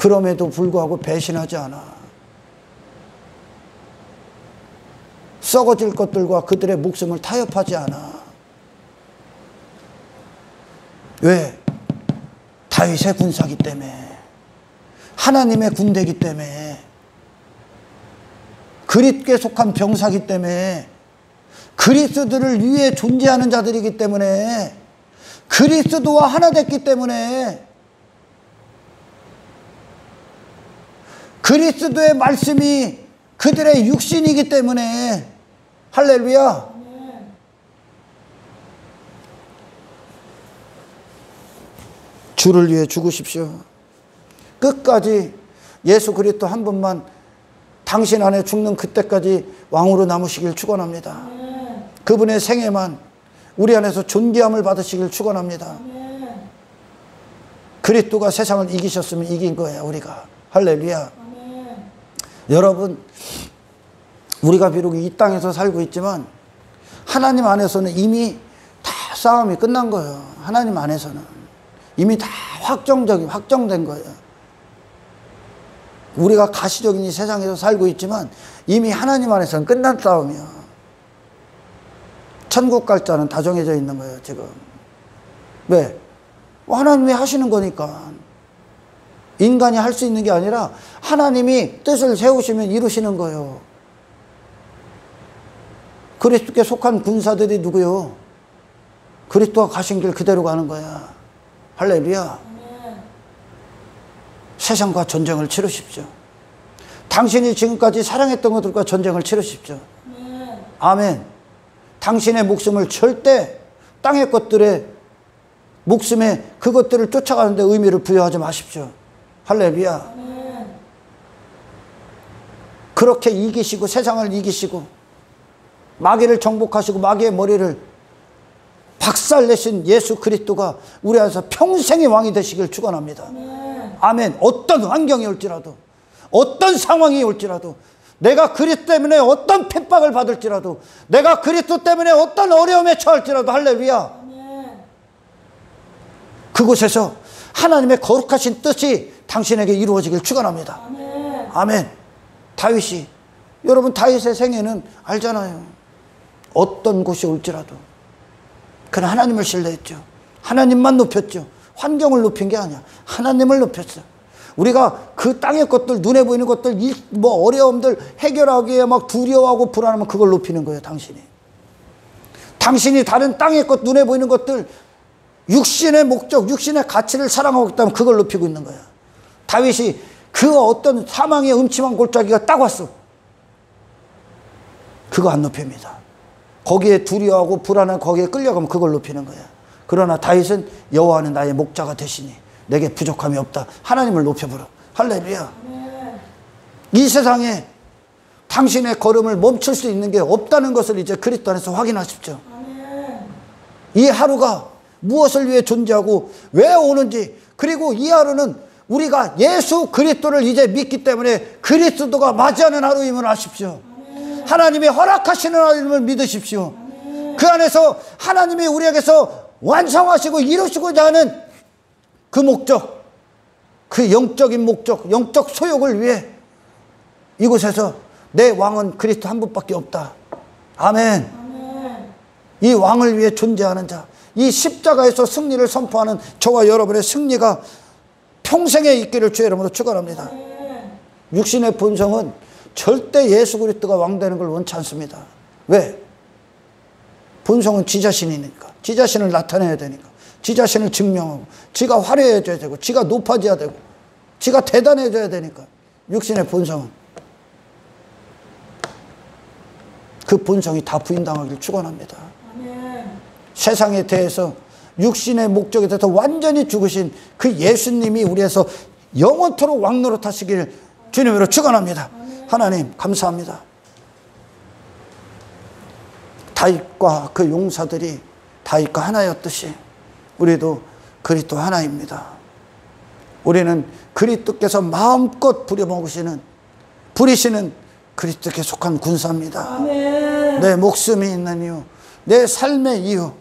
그럼에도 불구하고 배신하지 않아. 썩어질 것들과 그들의 목숨을 타협하지 않아. 왜? 다윗의 군사기 때문에, 하나님의 군대기 때문에, 그리스도에 속한 병사기 때문에, 그리스도를 위해 존재하는 자들이기 때문에, 그리스도와 하나 됐기 때문에, 그리스도의 말씀이 그들의 육신이기 때문에, 할렐루야. 주를 위해 죽으십시오. 끝까지 예수 그리스도 한 분만 당신 안에 죽는 그때까지 왕으로 남으시길 축원합니다. 그분의 생애만 우리 안에서 존귀함을 받으시길 축원합니다. 그리스도가 세상을 이기셨으면 이긴 거예요, 우리가. 할렐루야. 여러분, 우리가 비록 이 땅에서 살고 있지만 하나님 안에서는 이미 다 싸움이 끝난 거예요. 하나님 안에서는 이미 다 확정된 거예요. 우리가 가시적인 이 세상에서 살고 있지만 이미 하나님 안에서는 끝난 싸움이야. 천국 갈 자는 다 정해져 있는 거예요, 지금. 왜? 하나님이 하시는 거니까. 인간이 할 수 있는 게 아니라 하나님이 뜻을 세우시면 이루시는 거예요. 그리스도께 속한 군사들이 누구요? 그리스도가 가신 길 그대로 가는 거야. 할렐루야. 세상과 전쟁을 치르십시오. 당신이 지금까지 사랑했던 것들과 전쟁을 치르십시오. 아멘. 당신의 목숨을 절대 땅의 것들의 목숨에 그것들을 쫓아가는 데 의미를 부여하지 마십시오. 할렐루야. 그렇게 이기시고 세상을 이기시고 마귀를 정복하시고 마귀의 머리를 박살내신 예수 그리스도가 우리 안에서 평생의 왕이 되시길 축원합니다. 아멘. 어떤 환경이 올지라도, 어떤 상황이 올지라도, 내가 그리스도 때문에 어떤 핍박을 받을지라도, 내가 그리스도 때문에 어떤 어려움에 처할지라도, 할렐루야. 그곳에서 하나님의 거룩하신 뜻이 당신에게 이루어지길 축원합니다. 아멘. 다윗이, 여러분 다윗의 생애는 알잖아요. 어떤 곳이 올지라도 그는 하나님을 신뢰했죠. 하나님만 높였죠. 환경을 높인 게 아니야. 하나님을 높였어. 우리가 그 땅의 것들, 눈에 보이는 것들, 어려움들 해결하기에 막 두려워하고 불안하면 그걸 높이는 거예요, 당신이. 당신이 다른 땅의 것, 눈에 보이는 것들, 육신의 목적, 육신의 가치를 사랑하고 있다면 그걸 높이고 있는 거야. 다윗이 그 어떤 사망의 음침한 골짜기가 딱 왔어. 그거 안 높입니다. 거기에 두려워하고 불안한 거기에 끌려가면 그걸 높이는 거야. 그러나 다윗은 여호와는 나의 목자가 되시니 내게 부족함이 없다. 하나님을 높여보라. 할렐루야. 이 세상에 당신의 걸음을 멈출 수 있는 게 없다는 것을 이제 그리스도 안에서 확인하십시오. 이 하루가 무엇을 위해 존재하고 왜 오는지, 그리고 이 하루는 우리가 예수 그리스도를 이제 믿기 때문에 그리스도가 맞이하는 하루임을 아십시오. 하나님이 허락하시는 하나님을 믿으십시오. 그 안에서 하나님이 우리에게서 완성하시고 이루시고자 하는 그 목적, 그 영적인 목적, 영적 소욕을 위해 이곳에서 내 왕은 그리스도 한 분밖에 없다. 아멘. 이 왕을 위해 존재하는 자, 이 십자가에서 승리를 선포하는 저와 여러분의 승리가 평생에 있기를 주의 이름으로 축원합니다. 육신의 본성은 절대 예수 그리스도가 왕 되는 걸 원치 않습니다. 왜? 본성은 지 자신이니까. 지 자신을 나타내야 되니까. 지 자신을 증명하고, 지가 화려해져야 되고, 지가 높아져야 되고, 지가 대단해져야 되니까. 육신의 본성은 그 본성이 다 부인당하길 축원합니다. 세상에 대해서 육신의 목적에 대해서 완전히 죽으신 그 예수님이 우리에서 영원토록 왕노릇 하시길 주님으로 축원합니다. 하나님 감사합니다. 다윗과 그 용사들이 다윗과 하나였듯이 우리도 그리스도 하나입니다. 우리는 그리스도께서 마음껏 부려먹으시는, 부리시는 그리스도께 속한 군사입니다. 아멘. 내 목숨이 있는 이유, 내 삶의 이유,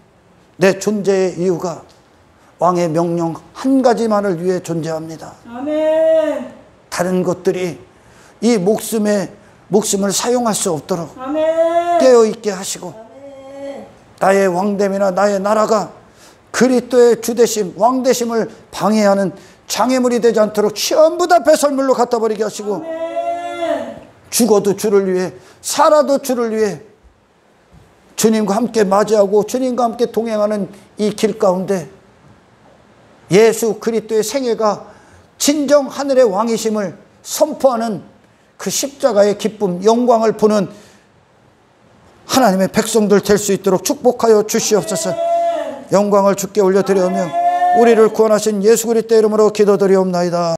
내 존재의 이유가 왕의 명령 한 가지만을 위해 존재합니다. 아멘. 다른 것들이 이 목숨을 사용할 수 없도록 아멘. 깨어있게 하시고, 아멘. 나의 왕됨이나 나의 나라가 그리스도의 주되심, 왕되심을 방해하는 장애물이 되지 않도록 전부 다 배설물로 갖다 버리게 하시고, 아멘. 죽어도 주를 위해, 살아도 주를 위해 주님과 함께 맞이하고 주님과 함께 동행하는 이 길 가운데 예수 그리스도의 생애가 진정 하늘의 왕이심을 선포하는 그 십자가의 기쁨, 영광을 보는 하나님의 백성들 될 수 있도록 축복하여 주시옵소서. 영광을 주께 올려드리오며 우리를 구원하신 예수 그리스도의 이름으로 기도드리옵나이다.